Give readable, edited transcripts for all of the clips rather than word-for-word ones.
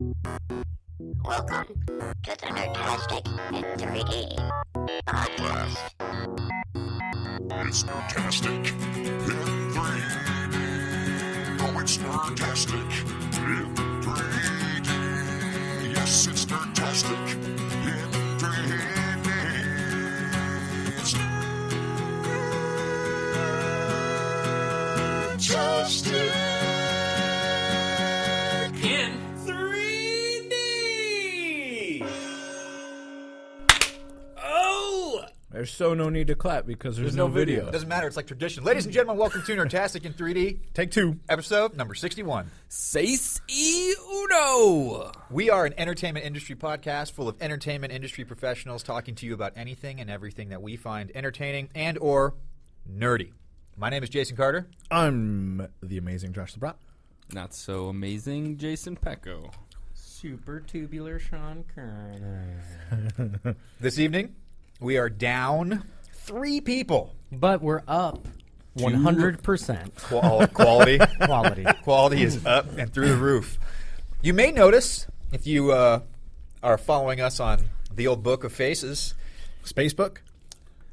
Welcome to the Nerdtastic in 3D podcast. It's Nerdtastic in 3D. Oh, it's Nerdtastic in 3D. Yes, it's Nerdtastic in 3D. It's Nerdtastic in 3D. Oh, There's so no need to clap because there's no video. It doesn't matter. It's like tradition. Ladies and gentlemen, welcome to Nerdtastic in 3D. Take two. Episode number 61. seis y uno. We are an entertainment industry podcast full of entertainment industry professionals talking to you about anything and everything that we find entertaining and or nerdy. My name is Jason Carter. I'm the amazing Josh LeBron. Not so amazing, Jason Pecco. Super tubular Sean Kerner. This evening, we are down 3 people. But we're up 100%. Quality. Quality. Quality is up and through the roof. You may notice, if you are following us on the old book of faces, Spacebook.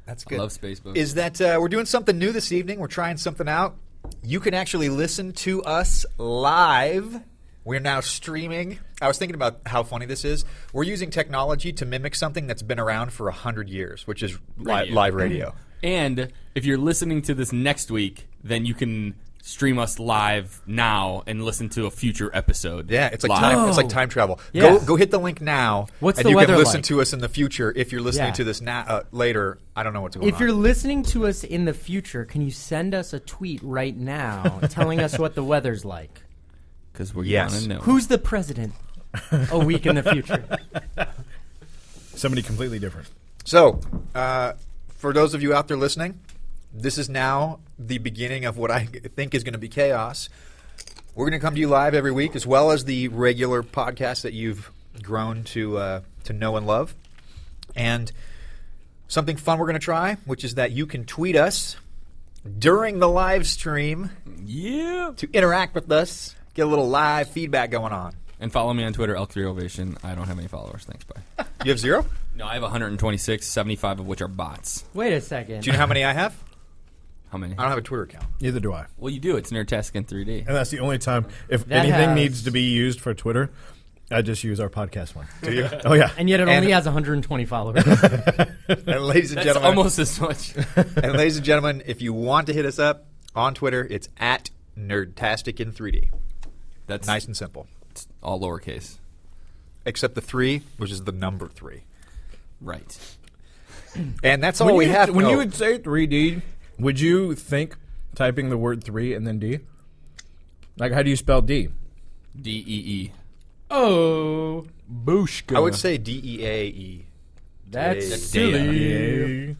that's I good. love Spacebook. Is that we're doing something new this evening. We're trying something out. You can actually listen to us live. We're now streaming. I was thinking about how funny this is. We're using technology to mimic something that's been around for 100 years, which is Radio. live radio. And if you're listening to this next week, then you can stream us live now and listen to a future episode. Yeah, it's like live. time. It's like time travel. Yeah. Go hit the link now, What's and the you weather can listen like? to us in the future. If you're listening Yeah. to this now later, I don't know what's going on. If you're listening to us in the future, can you send us a tweet right now telling us what the weather's like? Because we Yes. want to know. Who's the president a week in the future? Somebody completely different. So, for those of you out there listening, this is now the beginning of what I think is going to be chaos. We're going to come to you live every week, as well as the regular podcast that you've grown to know and love. And something fun we're going to try, which is that you can tweet us during the live stream Yeah. to interact with us, get a little live feedback going on. And follow me on Twitter, Elk3 Ovation. I don't have any followers. Thanks, bye. You have 0? No, I have 126, 75 of which are bots. Wait a second. Do you know how many I have? How many? I don't have a Twitter account. Neither do I. Well, you do. It's Nerdtastic in 3D. And that's the only time. If That anything has- needs to be used for Twitter, I just use our podcast one. Do you? Oh, yeah. And yet it And- only has 120 followers. And ladies and That's gentlemen, almost as much. and ladies and gentlemen, if you want to hit us up on Twitter, it's at Nerdtastic in 3D. That's Nice and simple. all lowercase. Except the 3, which is the number 3. Right. And that's all we have. When No. you would say 3D, would you think typing the word 3 and then D? Like, how do you spell D? D-E-E. Oh, Booshka. I would say DEAE. that's That's silly.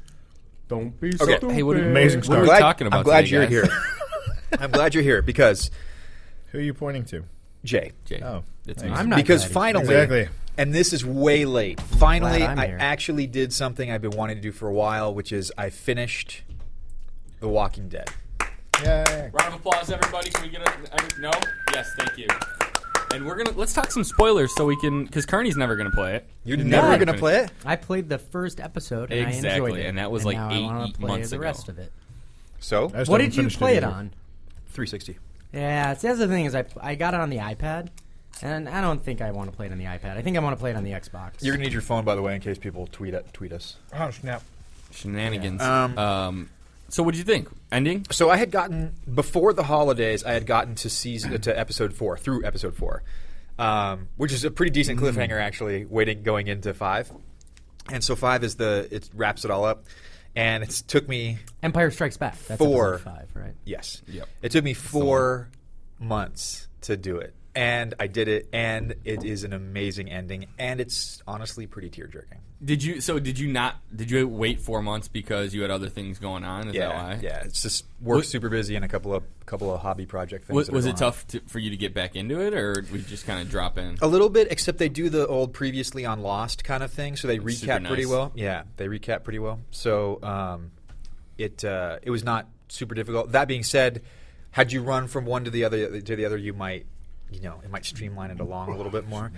Don't be Okay. stupid. Hey, what are, Amazing what start. are we talking about I'm glad today, you're guys? here. I'm glad you're here because, Who are you pointing to? Jay, Jay, Oh, it's thanks. me. I'm not because glad finally, Exactly. and this is way late, finally Glad I'm I here. actually did something I've been wanting to do for a while, which is I finished The Walking Dead. Yay. Round of applause, everybody. Can we get a no? Yes, thank you. And let's talk some spoilers so we can, because Carney's never going to play it. You're No. never going to play it? I played the first episode and I Exactly, enjoyed it. and that was and like now I 8 wanna play months the ago. rest of it. So, I just What haven't did you finished play it either. on? 360. Yeah, see, that's the thing is I got it on the iPad, and I don't think I want to play it on the iPad. I think I want to play it on the Xbox. You're going to need your phone, by the way, in case people tweet us. Oh, snap. Shenanigans. Yeah. So what did you think? Ending? So I had gotten, before the holidays, I had gotten to episode 4, through episode 4, which is a pretty decent cliffhanger, actually, going into 5. And so 5 is it wraps it all up. And it took me, Empire Strikes Back. That's 4. episode 5, right? yes. Yep. It took me 4 months to do it. And I did it, and it is an amazing ending, and it's honestly pretty tear-jerking. Did you wait 4 months because you had other things going on? Is that why? Yeah. It's just work super busy and a couple of hobby project things. Was that are it going on. tough for you to get back into it, or did we just kind of drop in? A little bit, except they do the old previously on Lost kind of thing, so they It's super recap pretty nice. well. Yeah, they recap pretty well. So it was not super difficult. That being said, had you run from one to the other, you might it might streamline it along a little bit more.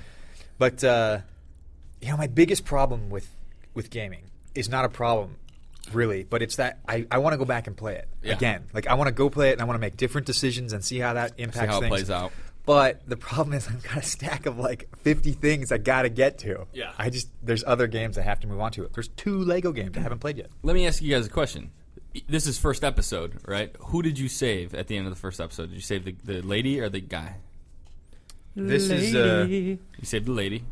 But my biggest problem with gaming is not a problem, really, but it's that I want to go back and play it again. Like, I want to go play it, and I want to make different decisions and see how that impacts See how things. it plays out. But the problem is I've got a stack of like 50 things I got to get to. Yeah. There's other games I have to move on to. There's 2 Lego games I haven't played yet. Let me ask you guys a question. This is first episode, right? Who did you save at the end of the first episode? Did you save the lady or the guy? This is You saved the lady.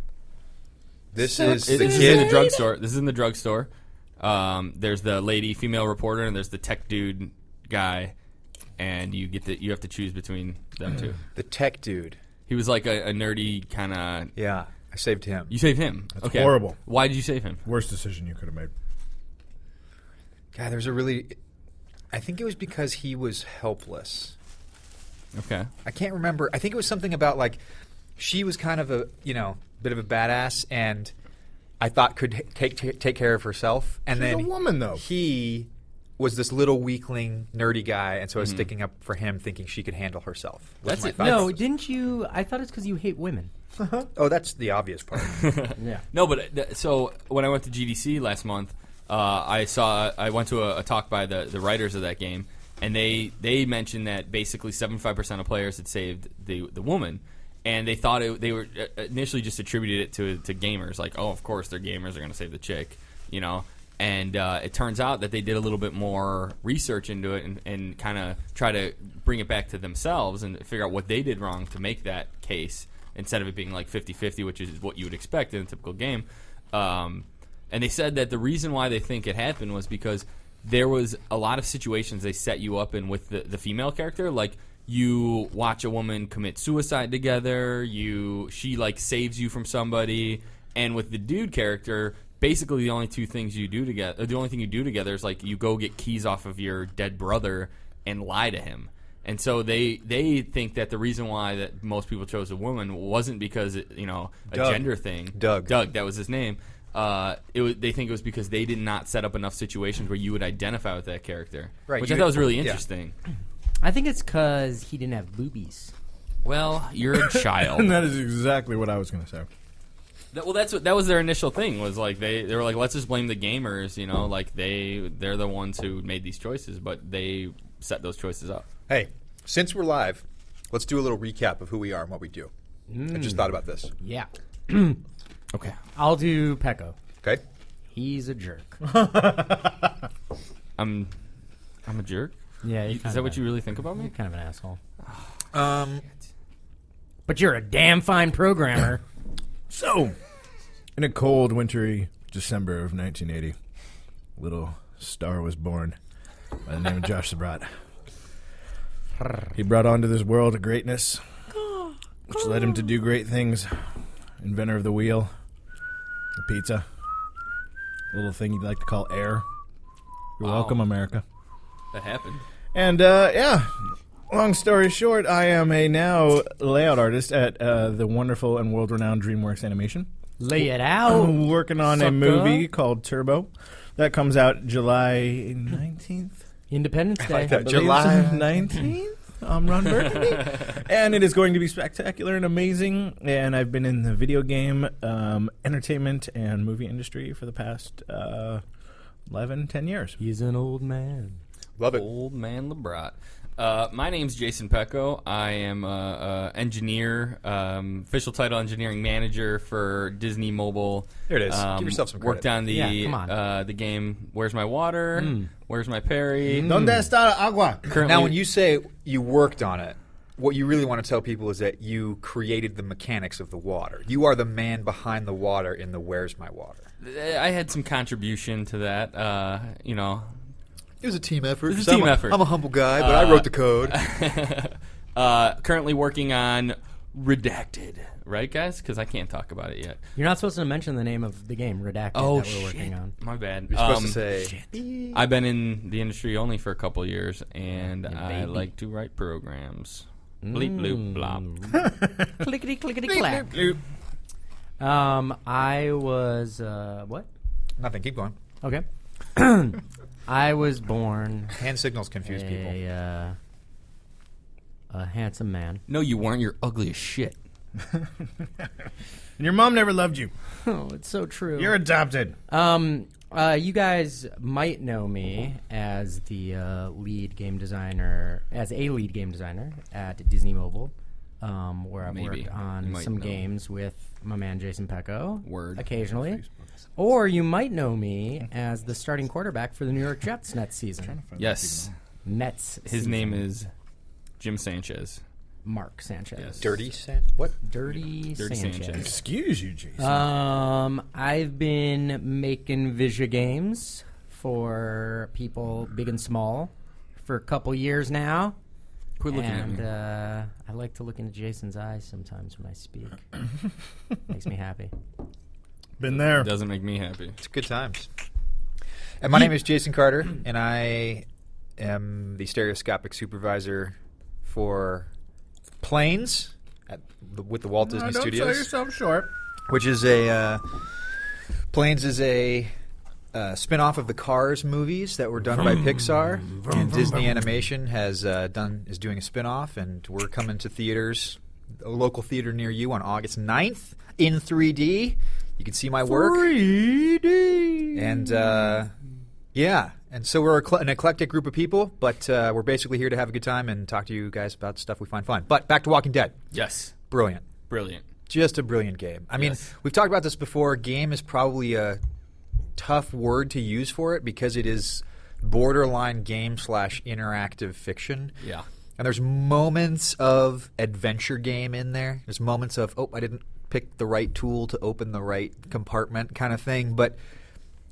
this is the This is kid. in the drugstore. This is in the drugstore. There's the lady, female reporter, and there's the tech dude guy, and you have to choose between them two. The tech dude. He was like a nerdy kind of. Yeah, I saved him. You saved him. That's okay. horrible. Why did you save him? Worst decision you could have made. God, I think it was because he was helpless. Okay. I can't remember. I think it was something about like she was kind of a bit of a badass, and I thought could take care of herself. And She's then a woman, though. He was this little weakling, nerdy guy, and so I was sticking up for him, thinking she could handle herself. Was That's my it. thought. No, didn't you? I thought it's because you hate women. Oh, that's the obvious part. Yeah. No, but so when I went to GDC last month, I went to a talk by the writers of that game, and they mentioned that basically 75% of players had saved the woman, and they thought they were initially just attributed it to gamers, like, oh, of course, they're gamers, they're going to save the chick, And it turns out that they did a little bit more research into it and kind of try to bring it back to themselves and figure out what they did wrong to make that case instead of it being like 50-50, which is what you would expect in a typical game. And they said that the reason why they think it happened was because there was a lot of situations they set you up in with the female character. Like, you watch a woman commit suicide together, she like saves you from somebody, and with the dude character, basically the only two things you do together, the only thing you do together is like you go get keys off of your dead brother and lie to him. And so they think that the reason why that most people chose a woman wasn't because a gender thing. Doug, that was his name. They think it was because they did not set up enough situations where you would identify with that character, Right, which I thought was really interesting. I think it's because he didn't have boobies. Well, you're a child. And that is exactly what I was going to say. That was their initial thing. Was like they were like, let's just blame the gamers. Like they're the ones who made these choices, but they set those choices up. Hey, since we're live, let's do a little recap of who we are and what we do. I just thought about this. Yeah. Okay. I'll do Pecco. Okay. He's a jerk. I'm a jerk. Yeah. Is that what you really think about me? You're kind of an asshole. But But you're a damn fine programmer. So, in a cold, wintry December of 1980, a little star was born by the name of Josh Sabrat. He brought onto this world a greatness, which led him to do great things. Inventor of the wheel, the pizza, a little thing you'd like to call air. You're Wow. welcome, America. That happened. And, long story short, I am a now layout artist at the wonderful and world-renowned DreamWorks Animation. Lay it out. I'm working on a sucker. movie called Turbo that comes out July 19th. Independence Day. like that. I believe July so. 19th. I'm Ron Burgundy. And it is going to be spectacular and amazing. And I've been in the video game, entertainment, and movie industry for the past 10 years. He's an old man. love it. Old man LeBrat. My name's Jason Pecco. I am an engineer, official title engineering manager for Disney Mobile. There it is. Give yourself some credit. Worked on the Yeah, come on. the game Where's My Water? Where's My Perry? Donde está agua? Currently, Now, when you say you worked on it, what you really want to tell people is that you created the mechanics of the water. You are the man behind the water in the Where's My Water. I had some contribution to that. It was a team effort. It was a team effort. I'm a humble guy, but I wrote the code. Currently working on Redacted, right, guys? Because I can't talk about it yet. You're not supposed to mention the name of the game, Redacted, Oh, that we're working on. My bad. You're supposed to say, I've been in the industry only for a couple years, and Yeah, I baby. like to write programs. Bleep, bloop, blop. Clickety, clickety, clack. I was, what? nothing. Keep going. Okay. I was born Hand signals confuse people. a handsome man. No, you weren't. You're ugly as shit. And your mom never loved you. Oh, it's so true. You're adopted. You guys might know me as the lead game designer at Disney Mobile, where I've Maybe. worked on might some know. games with my man Jason Pecco. Word. Occasionally. Or you might know me as the starting quarterback for the New York Jets next season. Yes. Mets. His name is Jim Sanchez. Mark Sanchez. Yes. Dirty What? Dirty Sanchez. Sanchez. Excuse you, Jason. I've been making Visio games for people big and small for a couple years now. Quit looking at And me. I like to look into Jason's eyes sometimes when I speak. Makes me happy. Been there. Doesn't make me happy. It's good times. And my name is Jason Carter, and I am the stereoscopic supervisor for Planes with the Walt Disney don't Studios. sell yourself short. Which is Planes is a spin-off of the Cars movies that were done by Pixar, and Disney Animation is doing a spin-off, and we're coming to theaters, a local theater near you on August 9th in 3D. You can see my work. 3D. And and so we're an eclectic group of people, but we're basically here to have a good time and talk to you guys about stuff we find fun. But back to Walking Dead. Yes. Brilliant. Brilliant. Just a brilliant game. I mean, Yes. we've talked about this before. Game is probably a tough word to use for it because it is borderline game/interactive fiction. Yeah. And there's moments of adventure game in there. There's moments of, I didn't pick the right tool to open the right compartment kind of thing. But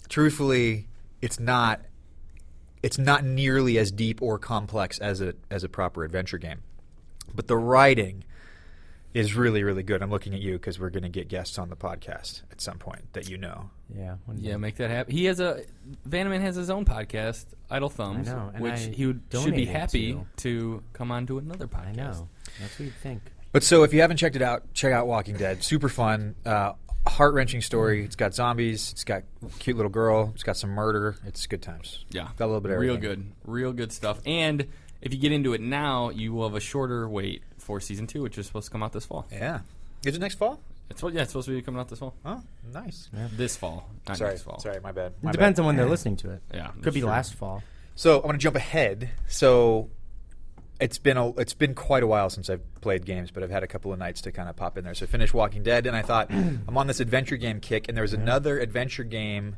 truthfully, it's not nearly as deep or complex as a proper adventure game. But the writing is really, really good. I'm looking at you because we're going to get guests on the podcast at some point that you know. Yeah. Yeah, make that happen. Vanaman has his own podcast, Idle Thumbs, I know, and which I he should be donated happy to come on to another podcast. I know. That's what you'd think. But so if you haven't checked it out, check out Walking Dead. Super fun, heart-wrenching story. It's got zombies. It's got a cute little girl. It's got some murder. It's good times. Yeah. Got a little bit of Real everything. good. Real good stuff. And if you get into it now, you will have a shorter wait for Season 2, which is supposed to come out this fall. Yeah. Is it next fall? It's supposed to be coming out this fall. Oh, nice. This fall, not Sorry, next fall. sorry, my bad. It depends on when they're listening to it. Yeah, Could that's be true. last fall. So I want to jump ahead. So it's been quite a while since I've played games, but I've had a couple of nights to kind of pop in there. So I finished Walking Dead, and I thought I'm on this adventure game kick, and there was another adventure game,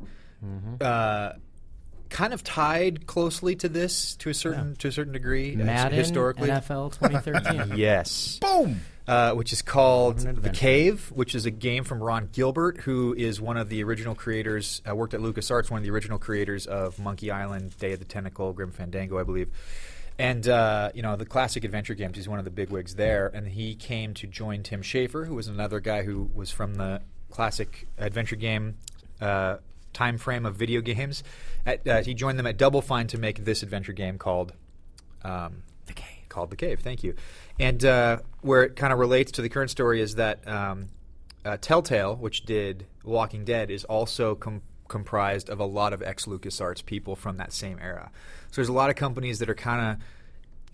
kind of tied closely to this to a certain degree Madden, historically. NFL 2013. Yes. Boom. Which is called An The adventure. Cave, which is a game from Ron Gilbert, who is one of the original creators, worked at LucasArts, one of the original creators of Monkey Island, Day of the Tentacle, Grim Fandango, I believe. And, the classic adventure games, he's one of the bigwigs there. And he came to join Tim Schafer, who was another guy who was from the classic adventure game time frame of video games. He joined them at Double Fine to make this adventure game called The Cave. Called The Cave, thank you. And where it kind of relates to the current story is that Telltale, which did Walking Dead, is also comprised of a lot of ex-LucasArts people from that same era. So there's a lot of companies that are kind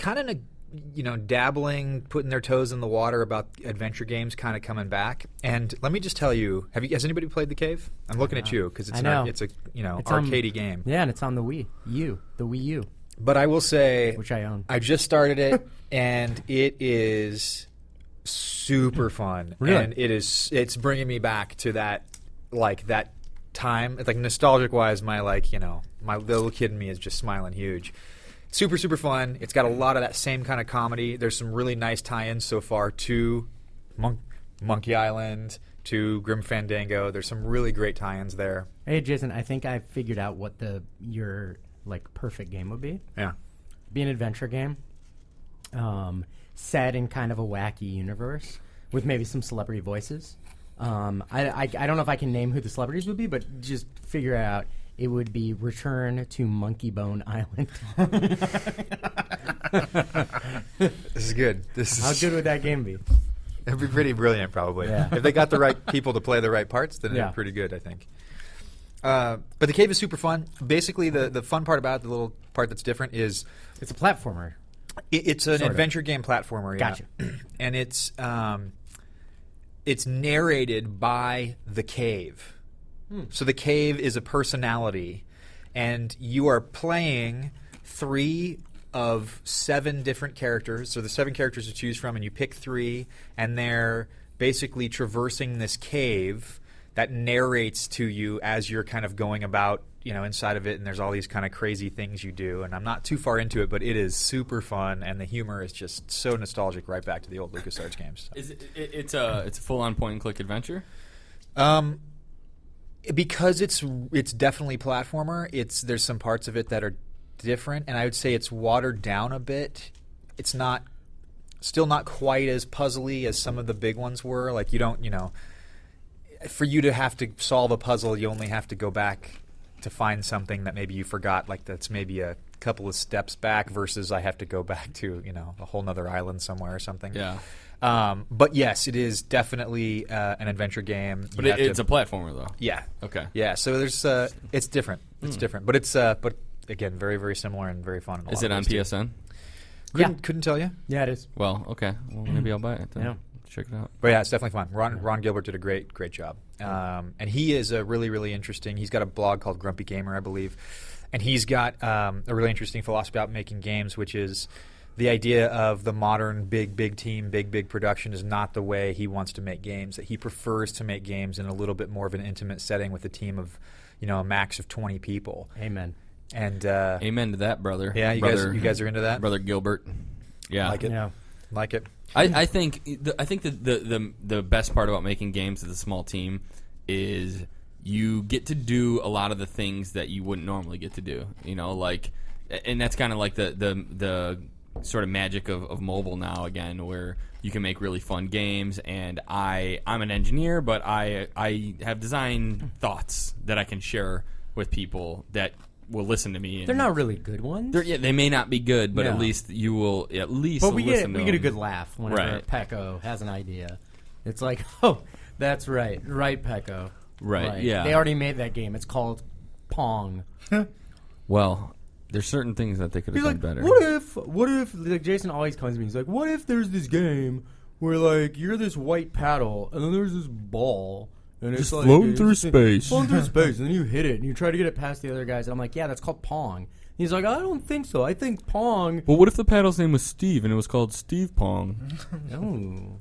of dabbling, putting their toes in the water about adventure games kind of coming back. And let me just tell you, has anybody played The Cave? I'm looking at you because it's It's a It's arcadey game. Yeah, and it's on the Wii U, But I will say, which I own. I just started it, and it is super fun. Really? And it's bringing me back to that time. It's like nostalgic wise, my little kid in me is just smiling huge. Super, super fun. It's got a lot of that same kind of comedy. There's some really nice tie-ins so far to Monkey Island, to Grim Fandango. There's some really great tie-ins there. Hey, Jason, I think I figured out what your perfect game would be. Yeah. Be an adventure game, set in kind of a wacky universe with maybe some celebrity voices. I don't know if I can name who the celebrities would be, but just figure out. It would be Return to Monkey Bone Island. This is good. How good would that game be? It'd be pretty brilliant, probably. Yeah. If they got the right people to play the right parts, then it'd Yeah. be pretty good, I think. But The Cave is super fun. Basically, the fun part about it, the little part that's different is It's a platformer. It's an Sort of. adventure game platformer. Yeah. Gotcha. And it's narrated by the cave. So the cave is a personality, and you are playing 3 of 7 different characters. So there's 7 characters to choose from, and you pick 3, and they're basically traversing this cave that narrates to you as you're kind of going about, inside of it, and there's all these kind of crazy things you do. And I'm not too far into it, but it is super fun, and the humor is just so nostalgic, right back to the old LucasArts games. Is it's a full-on point-and-click adventure? Because it's definitely platformer. There's some parts of it that are different, and I would say it's watered down a bit. It's still not quite as puzzly as some of the big ones were. Like for you to have to solve a puzzle, you only have to go back to find something that maybe you forgot, like that's maybe a couple of steps back, versus I have to go back to a whole nother island somewhere or something. Yeah. But yes, it is definitely an adventure game. But it's a platformer, though. Yeah. Okay. Yeah. So there's it's different. It's different, but it's but again very, very similar and very fun. Is it on PSN? Couldn't tell you. Yeah, it is. Well, okay. Well, maybe I'll buy it then. Yeah. Check it out. But yeah, it's definitely fun. Ron Gilbert did a great job. And he is a really, really interesting. He's got a blog called Grumpy Gamer, I believe, and he's got a really interesting philosophy about making games, which is the idea of the modern big team, big production is not the way he wants to make games. That he prefers to make games in a little bit more of an intimate setting with a team of, a max of 20 people. Amen. And amen to that, brother. Yeah, you guys are into that, brother Gilbert. Yeah, like it. Yeah. Like it. I think the best part about making games as a small team is you get to do a lot of the things that you wouldn't normally get to do. And that's kind of like the sort of magic of mobile now again, where you can make really fun games. And I'm an engineer, but I have design thoughts that I can share with people that will listen to me. They're not really good ones. They may not be good, but No. at least you will at least. But we listen to get a them. good laugh whenever Right. Pecco has an idea. It's like, oh, that's right, Pecco. Right, yeah. They already made that game. It's called Pong. Well, there's certain things that they could have He's done like, better. what if, like Jason always comes to me. He's like, what if there's this game where like you're this white paddle and then there's this ball. And Just it's like, floating through space. Floating through space, and then you hit it, and you try to get it past the other guys. And I'm like, yeah, that's called Pong. He's like, I don't think so. I think Pong. Well, what if the paddle's name was Steve and it was called Steve Pong? Oh,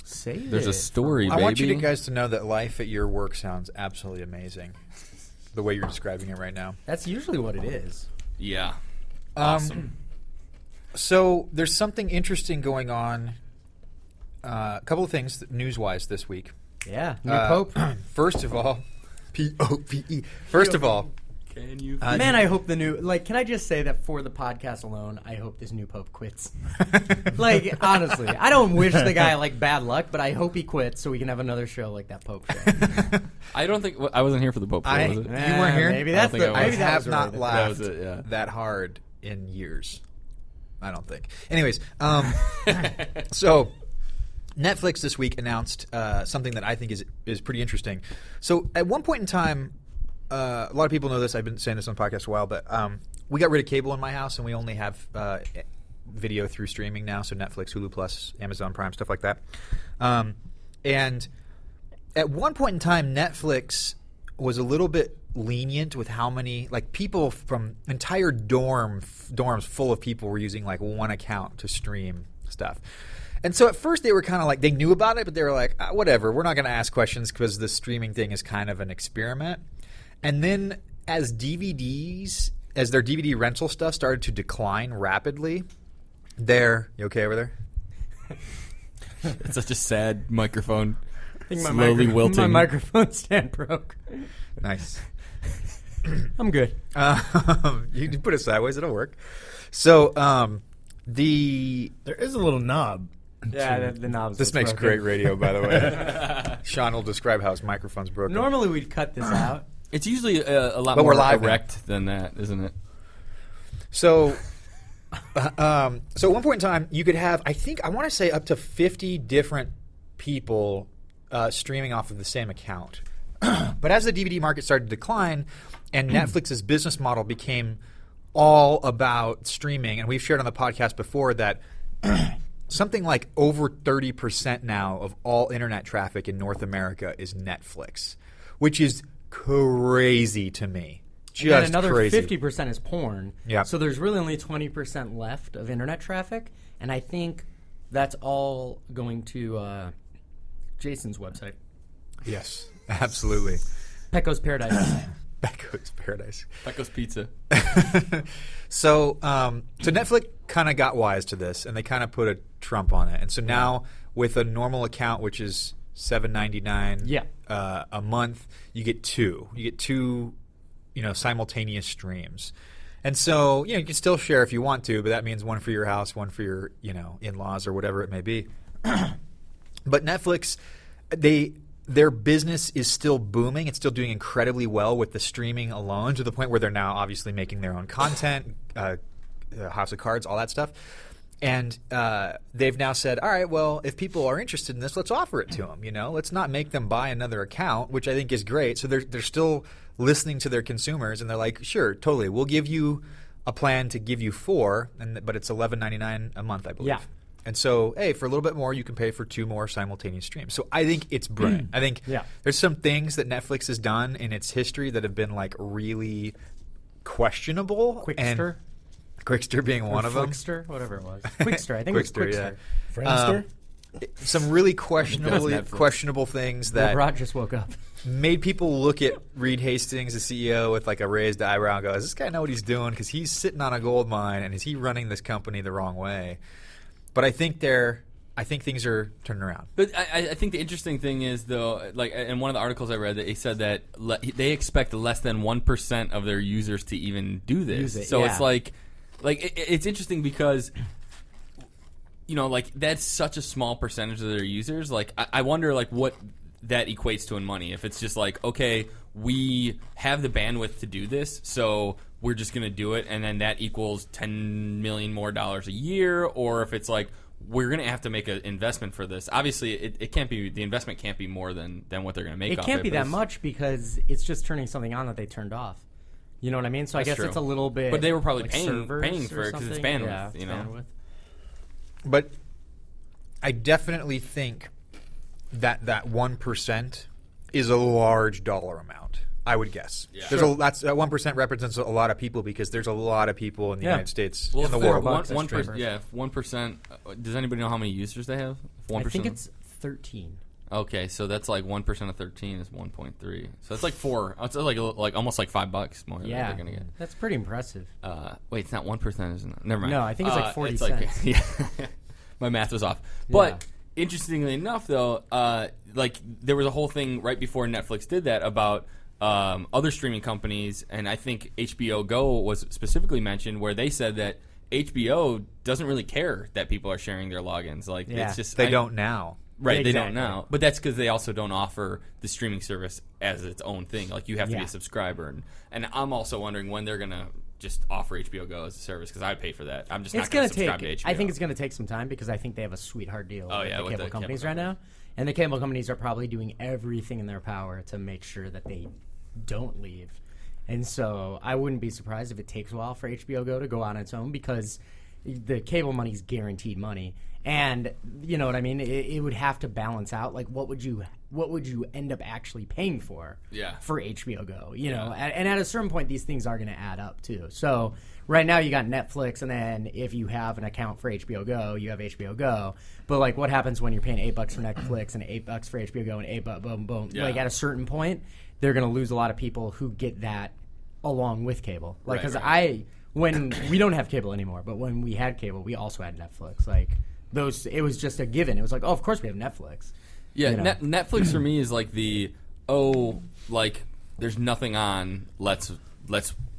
say There's it. a story, I baby. want you guys to know that life at your work sounds absolutely amazing. The way you're describing it right now. That's usually what it is. Yeah. Awesome. So there's something interesting going on. A couple of things news-wise this week. Yeah, new Pope. First of all, P-O-P-E. First of all, Can you? Man, I hope the new can I just say that for the podcast alone, I hope this new Pope quits. Like, honestly, I don't wish the guy bad luck, but I hope he quits so we can have another show like that Pope show. I don't think I wasn't here for the Pope. Was it? You weren't here? Maybe that's think I was. I maybe that have was not related. laughed That was it, yeah. that hard in years. I don't think. Anyways, so Netflix this week announced something that I think is pretty interesting. So at one point in time, a lot of people know this. I've been saying this on the podcast a while, but we got rid of cable in my house, and we only have video through streaming now. So Netflix, Hulu Plus, Amazon Prime, stuff like that. And at one point in time, Netflix was a little bit lenient with how many people from entire dorms full of people were using one account to stream stuff. And so at first they were kind of they knew about it, but they were like, whatever, we're not going to ask questions because the streaming thing is kind of an experiment. And then as their DVD rental stuff started to decline rapidly, you okay over there? It's such a sad microphone. I think Slowly wilting. My microphone stand broke. Nice. I'm good. You can put it sideways; it'll work. So There is a little knob. Yeah, the knob's this makes broken. great radio, by the way. Sean will describe how his microphone's broken. Normally we'd cut this out. It's usually a lot But more we're live now. erect than that, isn't it? So at one point in time, you could have, I want to say up to 50 different people streaming off of the same account. But as the DVD market started to decline and Netflix's business model became all about streaming, and we've shared on the podcast before that something like over 30% now of all internet traffic in North America is Netflix, which is crazy to me. And then another crazy. 50% is porn. Yeah. So there's really only 20% left of internet traffic, and I think that's all going to Jason's website. Yes, absolutely. Pecco's Paradise. Becco's Paradise. Becco's Pizza. So Netflix kind of got wise to this, and they kind of put a trump on it. And so now with a normal account, which is $7.99 a month, you get two. You get two, simultaneous streams. And so, you can still share if you want to, but that means one for your house, one for your, in-laws or whatever it may be. But Netflix, their business is still booming. It's still doing incredibly well with the streaming alone, to the point where they're now obviously making their own content, House of Cards, all that stuff. And they've now said, all right, well, if people are interested in this, let's offer it to them. Let's not make them buy another account, which I think is great. So they're still listening to their consumers, and they're like, sure, totally, we'll give you a plan to give you 4, but it's $11.99 a month, I believe. Yeah. And so, hey, for a little bit more, you can pay for 2 more simultaneous streams. So I think it's brilliant. I think there's some things that Netflix has done in its history that have been like really questionable. Quickster. Quickster being one of them. Flickster, whatever it was. Quickster, I think it was Quickster. Friendster? Some really questionable things that Rod just woke up. made people look at Reed Hastings, the CEO, with like a raised eyebrow and go, does this guy know what he's doing? Because he's sitting on a gold mine, and is he running this company the wrong way? But I think things are turning around. But I think the interesting thing is, though, like in one of the articles I read, that they said that they expect less than 1% of their users to even do this. Use it, so yeah. it's it's interesting because, that's such a small percentage of their users. Like, I wonder, what that equates to in money. If it's just like, okay, we have the bandwidth to do this, so we're just going to do it, and then that equals $10 million more a year, or if it's like, we're going to have to make an investment for this. Obviously, it can't be, the investment can't be more than what they're going to make. It can't be that much, because it's just turning something on that they turned off. You know what I mean? So I guess true. it's a little bit. But they were probably like paying for it because because it's bandwidth. bandwidth. But I definitely think that 1% is a large dollar amount, I would guess. Yeah. That 1% represents a lot of people, because there's a lot of people in the United States, in the world. 1%. Yeah, 1%. Does anybody know how many users they have? 1%? I think it's 13. Okay, so that's like 1% of 13 is 1.3. So it's like 4. It's like almost like $5 more. Yeah, that they're gonna get. That's pretty impressive. Wait, it's not 1%, isn't it? Never mind. No, I think it's like 40 it's cents. yeah, my math was off. But interestingly enough, though, there was a whole thing right before Netflix did that about other streaming companies, and I think HBO Go was specifically mentioned, where they said that HBO doesn't really care that people are sharing their logins. It's just They don't now. Right, Exactly. they don't now. But that's because they also don't offer the streaming service as its own thing. Like, you have to be Yeah. a subscriber. And I'm also wondering when they're going to just offer HBO Go as a service, because I'd pay for that. I'm just not going to subscribe to HBO. I think it's going to take some time, because I think they have a sweetheart deal with the with cable the companies cable right now. And the cable companies are probably doing everything in their power to make sure that they don't leave. And so I wouldn't be surprised if it takes a while for HBO Go to go on its own, because the cable money's guaranteed money. And you know what I mean? It would have to balance out. Like, what would you end up actually paying for? Yeah. For HBO Go, and at a certain point, these things are going to add up too. So right now, you got Netflix, and then if you have an account for HBO Go, you have HBO Go. But like, what happens when you're paying $8 for Netflix and $8 for HBO Go and $8 boom boom? Yeah. Like, at a certain point, they're going to lose a lot of people who get that along with cable. Like, because when we don't have cable anymore, but when we had cable, we also had Netflix. Like, it was just a given. It was like, oh, of course we have Netflix. Yeah, Netflix for me is like there's nothing on. Let's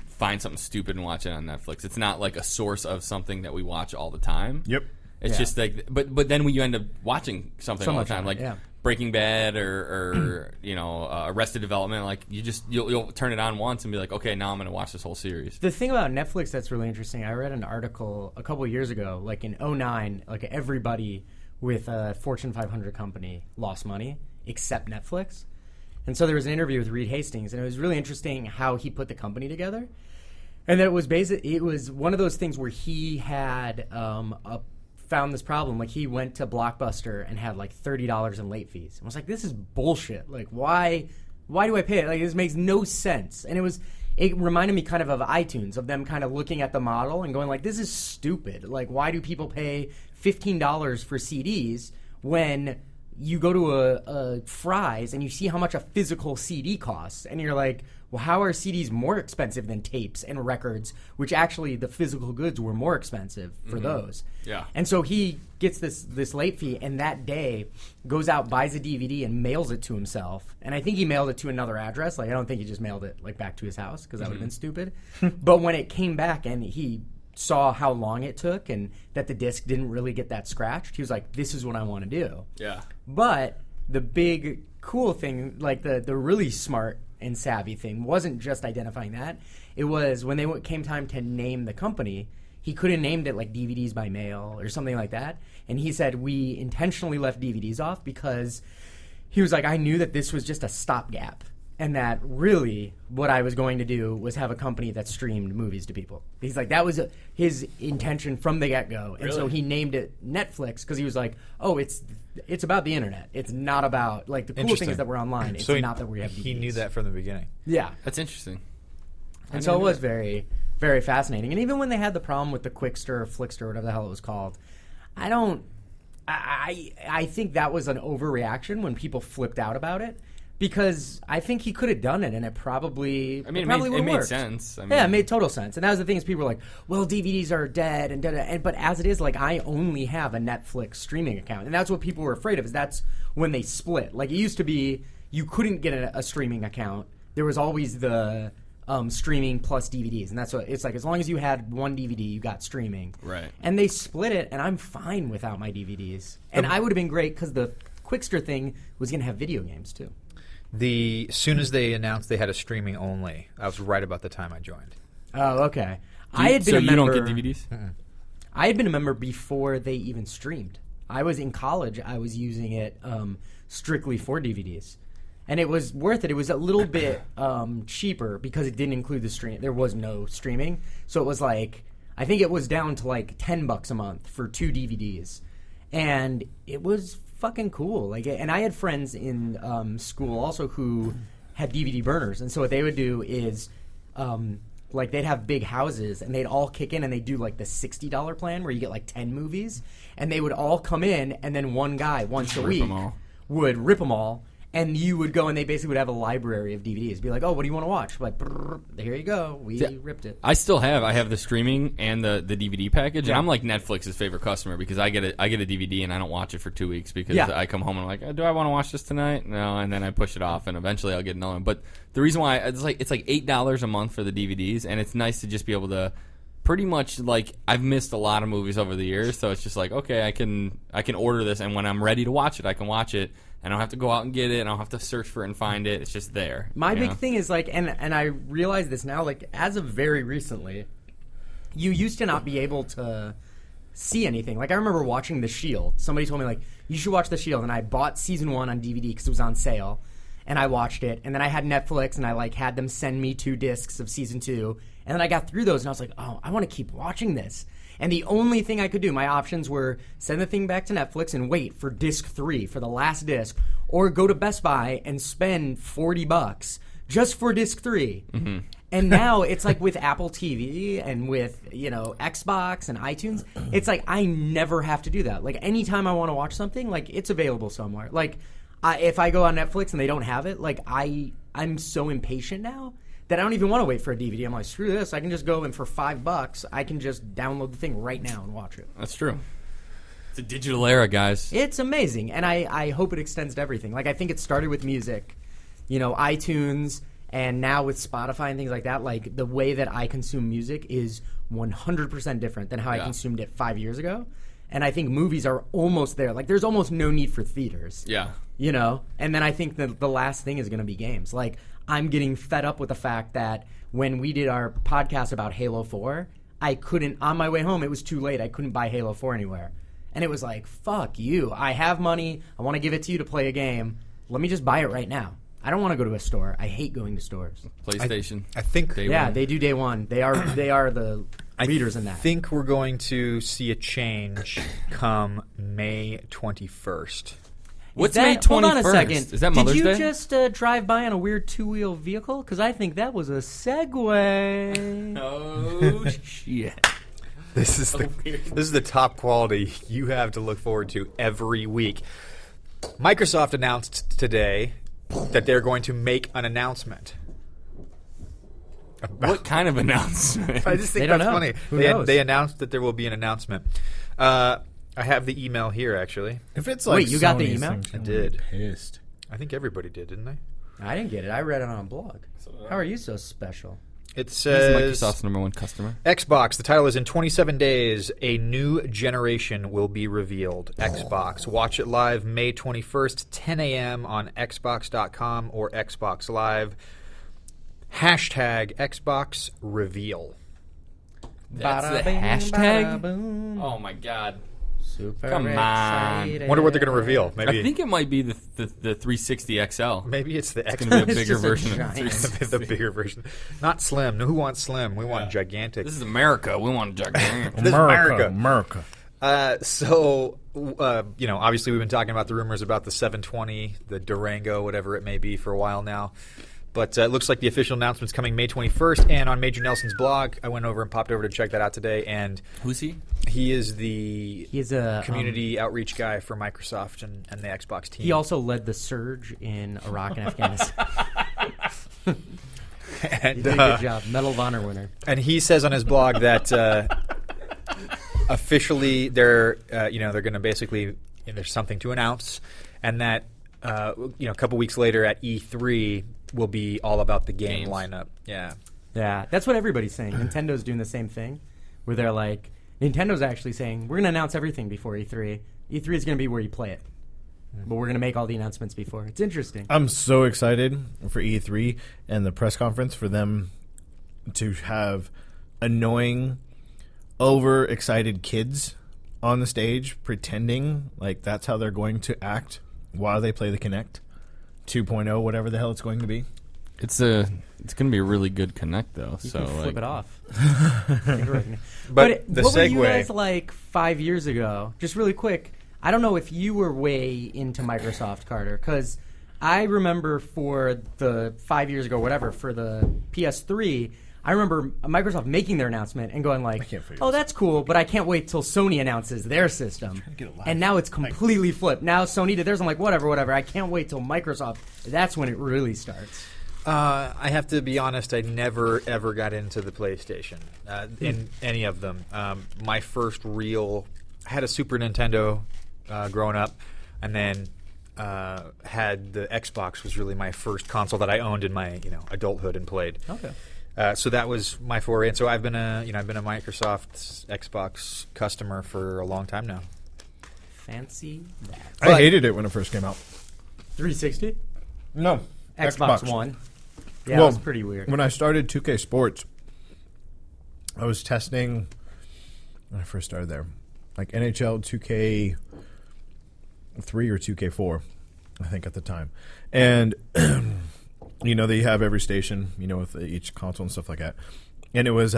find something stupid and watch it on Netflix. It's not like a source of something that we watch all the time. Yep. It's just like, but then when you end up watching something all the time, like Breaking Bad or Arrested Development, like you'll turn it on once and be like, okay, now I'm going to watch this whole series. The thing about Netflix that's really interesting, I read an article a couple of years ago, like in 2009, like everybody with a Fortune 500 company lost money except Netflix. And so there was an interview with Reed Hastings, and it was really interesting how he put the company together. And then it was one of those things where he had found this problem. Like, he went to Blockbuster and had like $30 in late fees. And was like, this is bullshit. Like, why do I pay it? Like, this makes no sense. And it reminded me kind of iTunes, of them kind of looking at the model and going like, this is stupid. Like, why do people pay $15 for CDs when you go to a Fry's and you see how much a physical CD costs, and you're like, well, how are CDs more expensive than tapes and records, which actually the physical goods were more expensive for those. Yeah. And so he gets this late fee, and that day goes out, buys a DVD, and mails it to himself. And I think he mailed it to another address. Like, I don't think he just mailed it like back to his house, because that would have been stupid. But when it came back and he saw how long it took and that the disc didn't really get that scratched, he was like, this is what I want to do. Yeah. But the big cool thing, like the really smart and savvy thing, wasn't just identifying that. It was when came time to name the company, he could have named it like DVDs by mail or something like that. And he said, we intentionally left DVDs off because he was like, I knew that this was just a stopgap. And that really what I was going to do was have a company that streamed movies to people. He's like, that was his intention from the get-go. And so he named it Netflix because he was like, oh, it's about the internet. It's not about, like, the cool thing is that we're online. It's not that we have DVDs. He knew that from the beginning. Yeah. That's interesting. And so it was very, very fascinating. And even when they had the problem with the Quickster or Flickster, whatever the hell it was called, I think that was an overreaction when people flipped out about it. Because I think he could have done it, and it probably it made sense. Yeah, it made total sense. And that was the thing is people were like, well, DVDs are dead, but as it is, like, I only have a Netflix streaming account. And that's what people were afraid of, is that's when they split. Like, it used to be you couldn't get a streaming account. There was always the streaming plus DVDs. And that's what it's like. As long as you had one DVD, you got streaming. Right. And they split it, and I'm fine without my DVDs. And I would have been great because the Quickster thing was going to have video games, too. As soon as they announced they had a streaming only, I was right about the time I joined. Oh, okay. I had been so a you member. don't get DVDs? I had been a member before they even streamed. I was in college. I was using it strictly for DVDs, and it was worth it. It was a little bit cheaper because it didn't include the stream. There was no streaming, so it was like, I think it was down to like $10 a month for 2 DVDs, and it was fucking cool. Like, and I had friends in school also who had DVD burners, and so what they would do is like, they'd have big houses and they'd all kick in and they'd do like the $60 plan where you get like 10 movies, and they would all come in, and then one guy once a week would rip them all, and you would go and they basically would have a library of DVDs. Be like, oh, what do you want to watch? Like, here you go. We ripped it. I have the streaming and the DVD package, and I'm like Netflix's favorite customer because I get a DVD and I don't watch it for 2 weeks because I come home and I'm like, do I want to watch this tonight? No, and then I push it off, and eventually I'll get another one. But the reason why it's like $8 a month for the DVDs, and it's nice to just be able to pretty much, like, I've missed a lot of movies over the years, so it's just like, okay, I can order this, and when I'm ready to watch it, I can watch it. I don't have to go out and get it. I don't have to search for it and find it. It's just there. My big thing is, like, and I realize this now, like, as of very recently, you used to not be able to see anything. Like, I remember watching The Shield. Somebody told me, like, you should watch The Shield, and I bought season 1 on DVD because it was on sale, and I watched it, and then I had Netflix, and I, like, had them send me 2 discs of season 2, and then I got through those, and I was like, oh, I want to keep watching this. And the only thing I could do, my options were send the thing back to Netflix and wait for disc 3, for the last disc, or go to Best Buy and spend $40 just for disc 3. Mm-hmm. And now it's like with Apple TV and with, Xbox and iTunes, it's like I never have to do that. Like, anytime I want to watch something, like, it's available somewhere. Like, if I go on Netflix and they don't have it, like, I'm so impatient now that I don't even want to wait for a DVD. I'm like, screw this. I can just go, and for $5, I can just download the thing right now and watch it. That's true. It's a digital era, guys. It's amazing, and I hope it extends to everything. Like, I think it started with music, iTunes, and now with Spotify and things like that. Like, the way that I consume music is 100% different than how I consumed it 5 years ago. And I think movies are almost there. Like, there's almost no need for theaters. Yeah. And then I think that the last thing is going to be games. Like, I'm getting fed up with the fact that when we did our podcast about Halo 4, I couldn't, on my way home, it was too late. I couldn't buy Halo 4 anywhere. And it was like, fuck you. I have money. I want to give it to you to play a game. Let me just buy it right now. I don't want to go to a store. I hate going to stores. PlayStation. I think Day Yeah, one. they do day one. They are the leaders in that. I think we're going to see a change come May 21st. What's Is May that- Hold on a 21st? second. Is that Mother's Did you Day? just drive by on a weird two-wheel vehicle? Because I think that was a Segway. Oh, shit. This is the top quality you have to look forward to every week. Microsoft announced today that they're going to make an announcement. What kind of announcement? I just think They don't that's know. funny. Who knows? They announced that there will be an announcement. I have the email here, actually. If it's like Wait, you got the Sony's email? thing, I I'm did. Pissed. I think everybody did, didn't they? I didn't get it. I read it on a blog. How are you so special? It He's says Microsoft's #1 customer. Xbox. The title is in 27 days, a new generation will be revealed. Xbox. Watch it live May 21st, 10 a.m. on Xbox.com or Xbox Live. Hashtag Xbox Reveal. That's the Bada-bing, hashtag? bada-boom. Oh, my God. Super Come on. excited. Wonder what they're going to reveal. I Maybe think it might be the 360 XL. maybe it's the It's going to be a It's bigger just a version of the giant- 360. the bigger version. Not slim. Who wants slim? We want gigantic. This is America. We want a gigantic. This is America. America. Obviously we've been talking about the rumors about the 720, the Durango, whatever it may be, for a while now. But it looks like the official announcement's coming May 21st. And on Major Nelson's blog, I went over and popped over to check that out today. And Who's he? he is the He's a community outreach guy for Microsoft and the Xbox team. He also led the surge in Iraq and Afghanistan. and, He did a good job. Medal of Honor winner. And he says on his blog that officially they're going to basically there's something to announce, and that a couple weeks later at E3 will be all about the game Games. lineup. Yeah. Yeah, that's what everybody's saying. Nintendo's doing the same thing, where they're like, Nintendo's actually saying, we're going to announce everything before E3. E3 is going to be where you play it. But we're going to make all the announcements before. It's interesting. I'm so excited for E3 and the press conference for them to have annoying, overexcited kids on the stage pretending like that's how they're going to act while they play the Kinect 2.0, whatever the hell it's going to be. It's going to be a really good Connect, though. You so can flip it off. But the what were you segue- guys like 5 years ago? Just really quick, I don't know if you were way into Microsoft, Carter, because I remember for the 5 years ago, whatever, for the PS3, I remember Microsoft making their announcement and going like, can't figure oh, this that's cool, but I can't wait till Sony announces their system. And now it's completely flipped. Now Sony did theirs, I'm like, whatever. I can't wait till Microsoft. That's when it really starts. I have to be honest, I never, ever got into the PlayStation in any of them. My first real... I had a Super Nintendo growing up, and then had the Xbox was really my first console that I owned in my adulthood and played. Okay. So that was my foray, and so I've been a Microsoft Xbox customer for a long time now. Fancy that. I hated it when it first came out. 360? No. Xbox One. Yeah, Well, it was pretty weird. When I started 2K Sports, I was testing when I first started there, like NHL 2K3 or 2K4, I think at the time. And, they have every station, with each console and stuff like that. And it was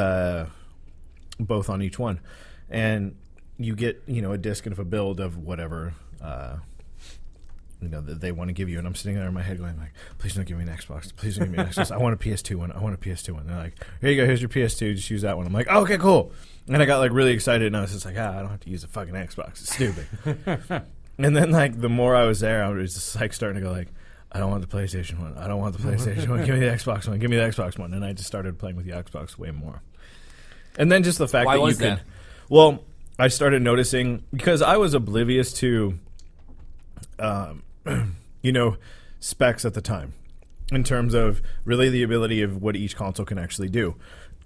both on each one. And you get, a disc of a build of whatever that they want to give you, and I'm sitting there in my head going like, please don't give me an Xbox, please don't give me an Xbox. I want a PS2 one. And they're like, here you go, here's your PS2, just use that one. I'm like, oh, okay, cool. And I got like really excited, and I was just like, I don't have to use a fucking Xbox, it's stupid. And then like the more I was there, I was just like starting to go like, I don't want the PlayStation one, I don't want the PlayStation one, give me the Xbox one, give me the Xbox one. And I just started playing with the Xbox way more. And then just the fact Why that was you could, that? well, I started noticing, because I was oblivious to specs at the time in terms of really the ability of what each console can actually do.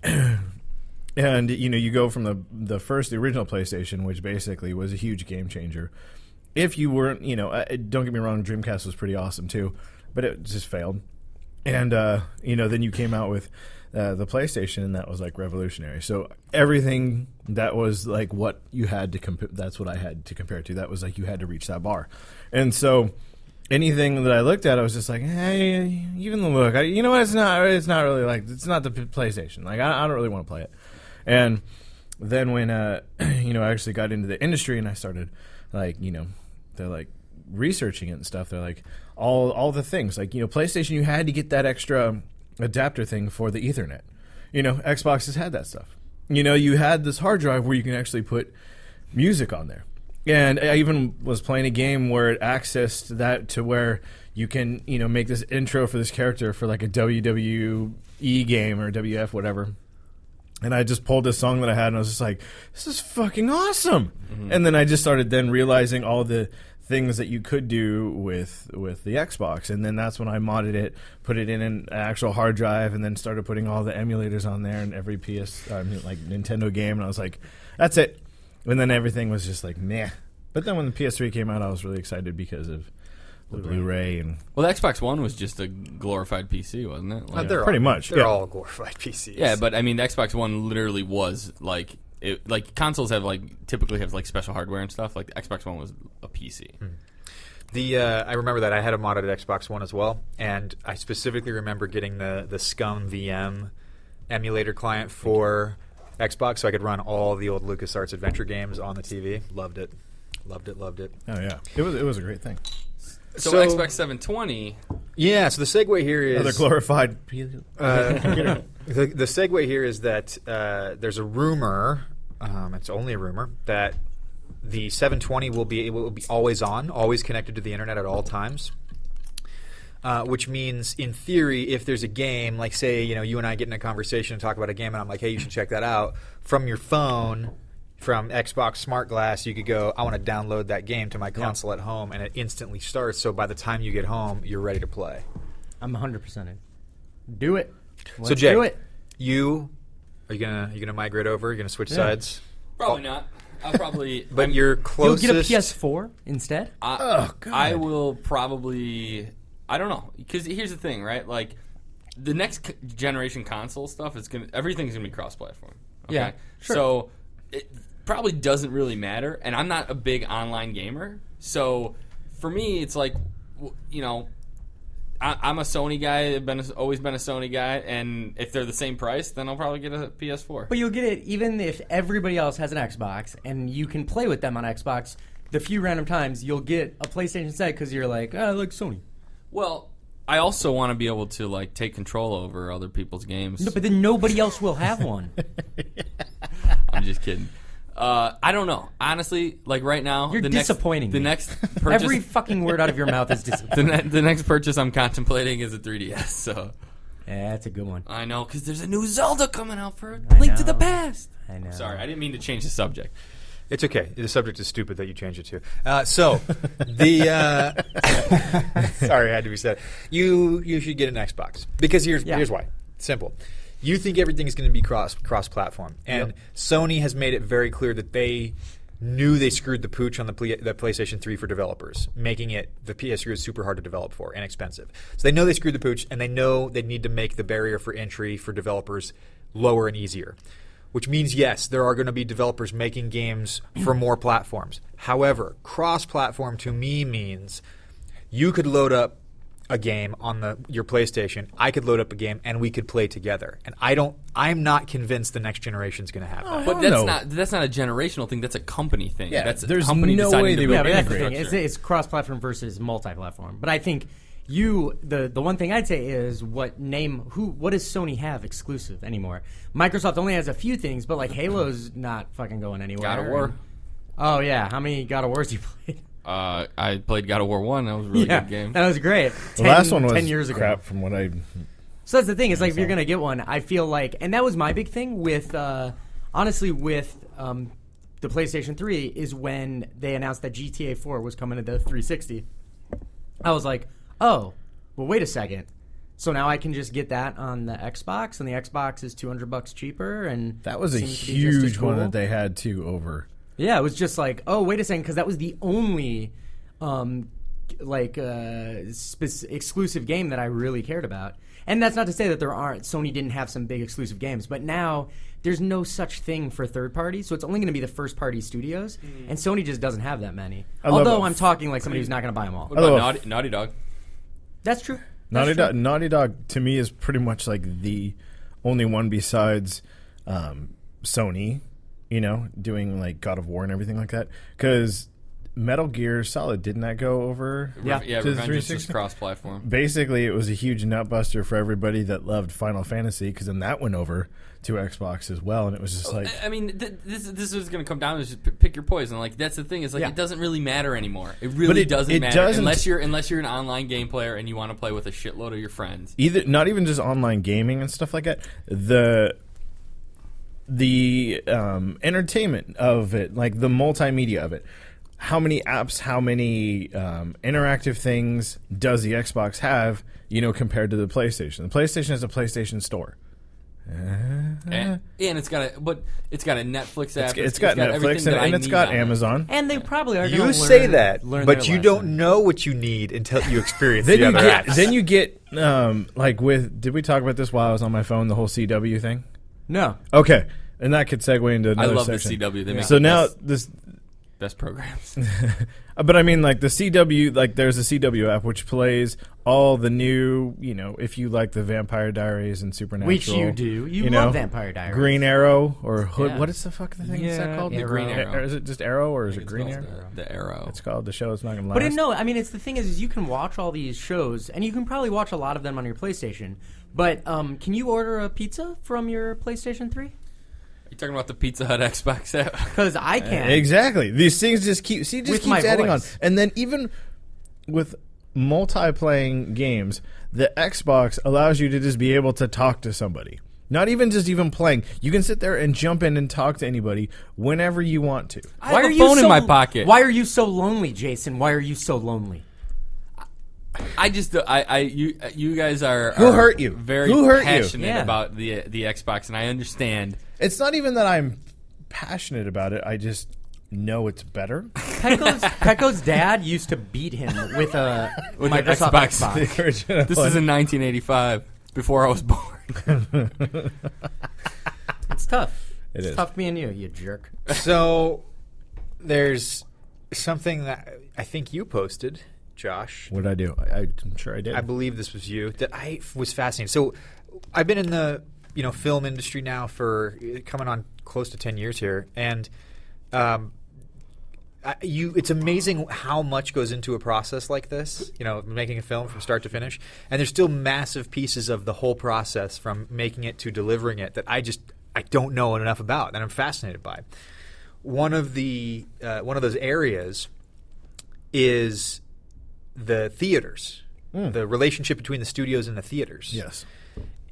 And, you go from the original PlayStation, which basically was a huge game changer. If you weren't, don't get me wrong, Dreamcast was pretty awesome too, but it just failed. And, then you came out with the PlayStation, and that was like revolutionary. So everything that was like what you had to that's what I had to compare it to. That was like you had to reach that bar. And so anything that I looked at, I was just like, hey, even the look. You know what? It's not really like, it's not the PlayStation. Like, I don't really want to play it. And then when, I actually got into the industry and I started, like, they're like researching it and stuff. They're like, all the things. Like, PlayStation, you had to get that extra adapter thing for the Ethernet. Xbox has had that stuff. You had this hard drive where you can actually put music on there. And I even was playing a game where it accessed that to where you can, make this intro for this character for like a WWE game or WF, whatever. And I just pulled this song that I had, and I was just like, this is fucking awesome. Mm-hmm. And then I just started then realizing all the things that you could do with the Xbox. And then that's when I modded it, put it in an actual hard drive, and then started putting all the emulators on there and every Nintendo game. And I was like, that's it. And then everything was just like, meh. But then when the PS3 came out, I was really excited because of the Blu-ray. And well, the Xbox One was just a glorified PC, wasn't it? Like, they're much. They're all glorified PCs. Yeah, but I mean, the Xbox One literally was like, consoles have typically have special hardware and stuff. Like the Xbox One was a PC. I remember that I had a modded Xbox One as well, and I specifically remember getting the Scum VM emulator client for Xbox, so I could run all the old LucasArts adventure games on the TV. Loved it. Oh yeah, it was a great thing. So Xbox 720. Yeah. So the segue here is another glorified. The segue here is that there's a rumor. It's only a rumor that the 720 will be always on, always connected to the internet at all times. Which means, in theory, if there's a game, like say, you and I get in a conversation and talk about a game, and I'm like, hey, you should check that out. From your phone, from Xbox Smart Glass, you could go, I want to download that game to my console at home, and it instantly starts. So by the time you get home, you're ready to play. I'm 100% in. Do it. So Jay, do it. are you gonna migrate over? You're gonna switch sides? Probably not. I'll probably. But you're closest. You'll get a PS4 instead. Oh God. I will probably. I don't know, because here's the thing, right? Like, the next generation console stuff everything's gonna be cross-platform. Okay? Yeah, sure. So it probably doesn't really matter, and I'm not a big online gamer, so for me, it's like, I'm a Sony guy. I've always been a Sony guy, and if they're the same price, then I'll probably get a PS4. But you'll get it even if everybody else has an Xbox, and you can play with them on Xbox. The few random times you'll get a PlayStation set because you're like, I like Sony. Well, I also want to be able to take control over other people's games. No, but then nobody else will have one. I'm just kidding. I don't know. Honestly, right now, you're disappointing. The next purchase, every fucking word out of your mouth is disappointing. The next purchase I'm contemplating is a 3DS. So yeah, that's a good one. I know, because there's a new Zelda coming out for Link to the Past. I know. Sorry, I didn't mean to change the subject. It's okay. The subject is stupid that you changed it to. Sorry, it had to be said. You should get an Xbox because here's why. Simple. You think everything is going to be cross-platform, and Sony has made it very clear that they knew they screwed the pooch on the PlayStation 3 for developers, making it the PS3 is super hard to develop for and expensive. So they know they screwed the pooch, and they know they need to make the barrier for entry for developers lower and easier. Which means, yes, there are going to be developers making games for more platforms. However, cross-platform to me means you could load up a game on your PlayStation, I could load up a game, and we could play together. And I'm not convinced the next generation is going to have that. But that's not a generational thing. That's a company thing. Yeah, that's there's a company no way they would integrate. It's cross-platform versus multi-platform. But I think the one thing I'd say is what does Sony have exclusive anymore? Microsoft only has a few things, but Halo's not fucking going anywhere. God of War. Oh yeah, how many God of Wars you played? I played God of War 1. That was a really good game. That was great. The last one was 10 years ago. crap from what I... So that's the thing. It's if you're going to get one, I feel like... And that was my big thing with... honestly, with the PlayStation 3 is when they announced that GTA 4 was coming to the 360. I was like, oh, well, wait a second. So now I can just get that on the Xbox, and the Xbox is $200 cheaper, and that was a huge one that they had, too, over... Yeah, it was just like, oh, wait a second, because that was the only exclusive game that I really cared about. And that's not to say that Sony didn't have some big exclusive games, but now there's no such thing for third parties, so it's only going to be the first party studios, and Sony just doesn't have that many. Although I'm talking like somebody who's not going to buy them all. What about Naughty Dog? That's true. Naughty Dog to me is pretty much like the only one besides Sony, doing like God of War and everything like that. Because Metal Gear Solid, didn't that go over? Yeah, to the Revenge is 360? just cross-platform. Basically, it was a huge nutbuster for everybody that loved Final Fantasy, because then that went over to Xbox as well, and it was just like... I mean, this is going to come down to just pick your poison. Like, that's the thing. Is like it doesn't really matter anymore. It really doesn't matter unless you're an online game player and you want to play with a shitload of your friends. Not even just online gaming and stuff like that. The entertainment of it, like the multimedia of it. How many apps, how many interactive things does the Xbox have, compared to the PlayStation? The PlayStation is a PlayStation Store. And it's got a Netflix app. It's got Netflix and it's got Amazon. And they probably are going to You say that, but you don't know what you need until you experience the other apps. Then you get, did we talk about this while I was on my phone, the whole CW thing? No. Okay. And that could segue into another I love section. the CW. They make so now this... best programs. But I mean, like the CW, like there's a CW app which plays all the new, if you like the Vampire Diaries and Supernatural. Which you do. You love Vampire Diaries. Green Arrow or Hood. Yeah. What is the fuck the thing is that called? The Green Arrow. Is it just Arrow or is it Green Arrow? The Arrow. It's called. The show is not going to last. But it's the thing is you can watch all these shows, and you can probably watch a lot of them on your PlayStation. But can you order a pizza from your PlayStation 3? You talking about the Pizza Hut Xbox app? Because I can. Exactly. These things just keeps adding on. And then even with multi-playing games, the Xbox allows you to just be able to talk to somebody. Not even playing. You can sit there and jump in and talk to anybody whenever you want to. I have a phone in my pocket. Why are you so lonely, Jason? Why are you so lonely? You guys are Who hurt you? Very Who hurt passionate you? about the Xbox, and I understand. It's not even that I'm passionate about it. I just know it's better. Pecco's dad used to beat him with a Microsoft Xbox. The original This one. is in 1985, before I was born. It's tough. It's tough being you jerk. So there's something that I think you posted, Josh. What did I do? I'm sure I did. I believe this was you, that I was fascinated. So I've been in the film industry now for coming on close to 10 years here, and it's amazing how much goes into a process like this, making a film from start to finish. And there's still massive pieces of the whole process from making it to delivering it that I don't know enough about, and I'm fascinated by. One of those areas is the theaters, the relationship between the studios and the theaters. Yes.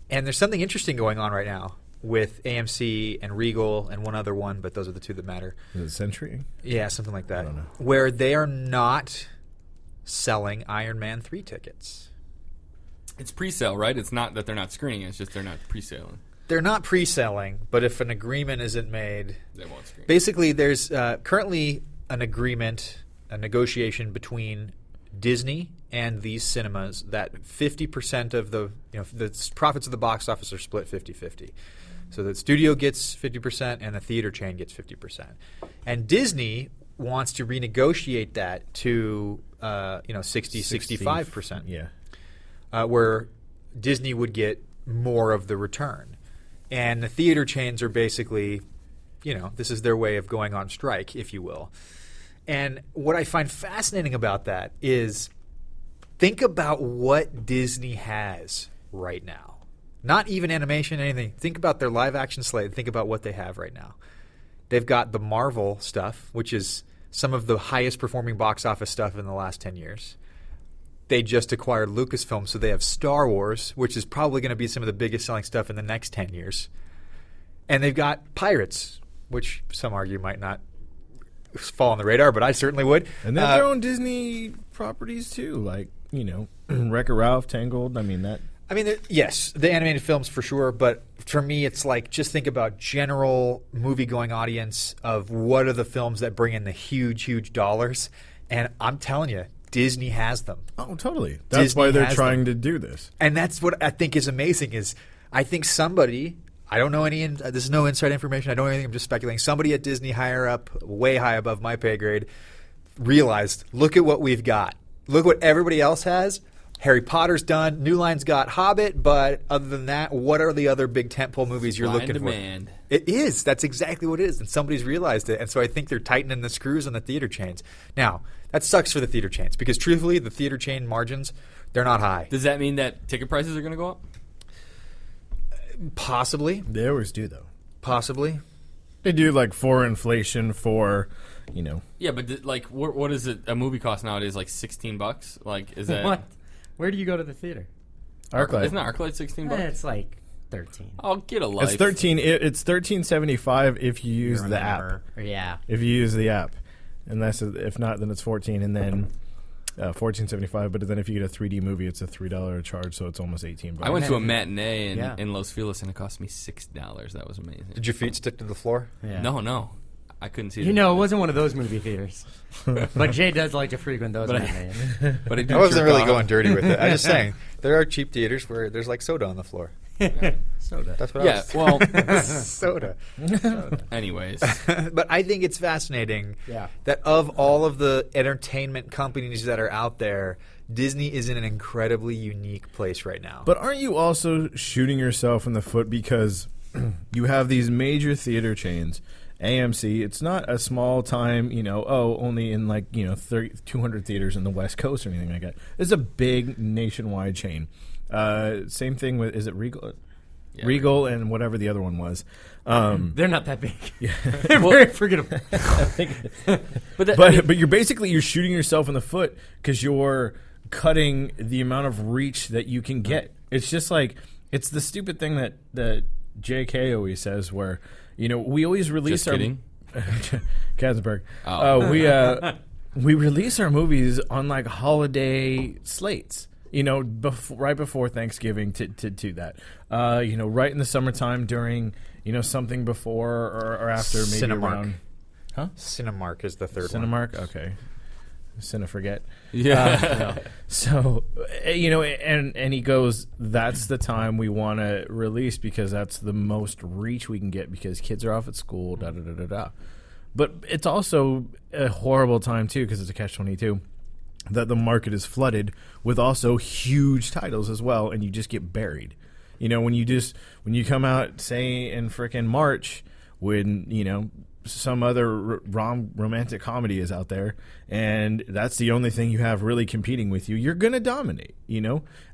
And there's something interesting going on right now with AMC and Regal and one other one, but those are the two that matter. Is it Century? Yeah, something like that. I don't know. Where they are not selling Iron Man 3 tickets. It's pre-sale, right? It's not that they're not screening. It's just they're not pre-selling. They're not pre-selling, but if an agreement isn't made, They won't screen. basically there's currently an agreement, a negotiation between Disney and these cinemas that 50% of the profits of the box office are split 50-50. So the studio gets 50% and the theater chain gets 50%. And Disney wants to renegotiate that to 65%. Yeah. Where Disney would get more of the return. And the theater chains are basically, this is their way of going on strike, if you will. And what I find fascinating about that is think about what Disney has right now. Not even animation, anything. Think about their live action slate. Think about what they have right now. They've got the Marvel stuff, which is some of the highest performing box office stuff in the last 10 years. They just acquired Lucasfilm, so they have Star Wars, which is probably going to be some of the biggest selling stuff in the next 10 years. And they've got Pirates, which some argue might not fall on the radar, but I certainly would. And they have their own Disney properties too, like Wreck-It Ralph, Tangled. Yes, the animated films for sure, but for me it's like just think about general movie-going audience of what are the films that bring in the huge, huge dollars. And I'm telling you, Disney has them. Oh, totally. That's Disney why they're has trying to do this. And that's what I think is amazing is I think somebody, I don't know any, this is no inside information, I don't know anything, I'm just speculating, somebody at Disney higher up, way high above my pay grade, realized, look at what we've got. Look what everybody else has. Harry Potter's done. New Line's got Hobbit, but other than that, what are the other big tentpole movies you're looking demand. for? It is. That's exactly what it is. And somebody's realized it. And so I think they're tightening the screws on the theater chains. Now, that sucks for the theater chains because truthfully, the theater chain margins, they're not high. Does that mean that ticket prices are going to go up? Possibly. They always do, though. Possibly. They do, like, for inflation, for, you know. Yeah, but like, what is it? A movie cost nowadays like $16. Like, is that What? Where do you go to the theater? ArcLight. Isn't ArcLight $16? It's like 13. I'll get a life. It's 13. It's $13.75 if you use You're on the the app. number. Yeah. If you use the app, and that's if not, then it's 14, and then $14.75. But then if you get a 3D movie, it's a $3 charge, so it's almost $18. I went to a matinee Yeah. in Los Feliz, and it cost me $6. That was amazing. Did your feet stick to the floor? Yeah. No, I couldn't see. You know, it wasn't one of those movie theaters. But Jay does like to frequent those. But But I do I wasn't jerk really off. going dirty with it. I'm just saying there are cheap theaters where there's like soda on the floor. soda. That's what Yeah, well, I was soda. anyways. But I think it's fascinating Yeah. that of all of the entertainment companies that are out there, Disney is in an incredibly unique place right now. But aren't you also shooting yourself in the foot because you have these major theater chains? AMC, it's not a small time, only in 200 theaters in the West Coast or anything like that. It's a big nationwide chain. Same thing with, is it Regal? Yeah, Regal and whatever the other one was. They're not that big. Yeah. They're very forgettable. But you're shooting yourself in the foot because you're cutting the amount of reach that you can get. It's just like, it's the stupid thing that JK always says where, we always release Just kidding. Katzenberg. Oh. We release our movies on like holiday slates. Right before Thanksgiving to that. Right in the summertime during something before or after maybe Cinemark. around. Huh? Cinemark is the third one. Cinemark. Okay. Cineforget. Yeah. So, and he goes, that's the time we want to release because that's the most reach we can get because kids are off at school, da-da-da-da-da. But it's also a horrible time, too, because it's a catch-22, that the market is flooded with also huge titles as well, and you just get buried. When you come out, say, in frickin' March, when, some other romantic comedy is out there, and that's the only thing you have really competing with you, you're going to dominate,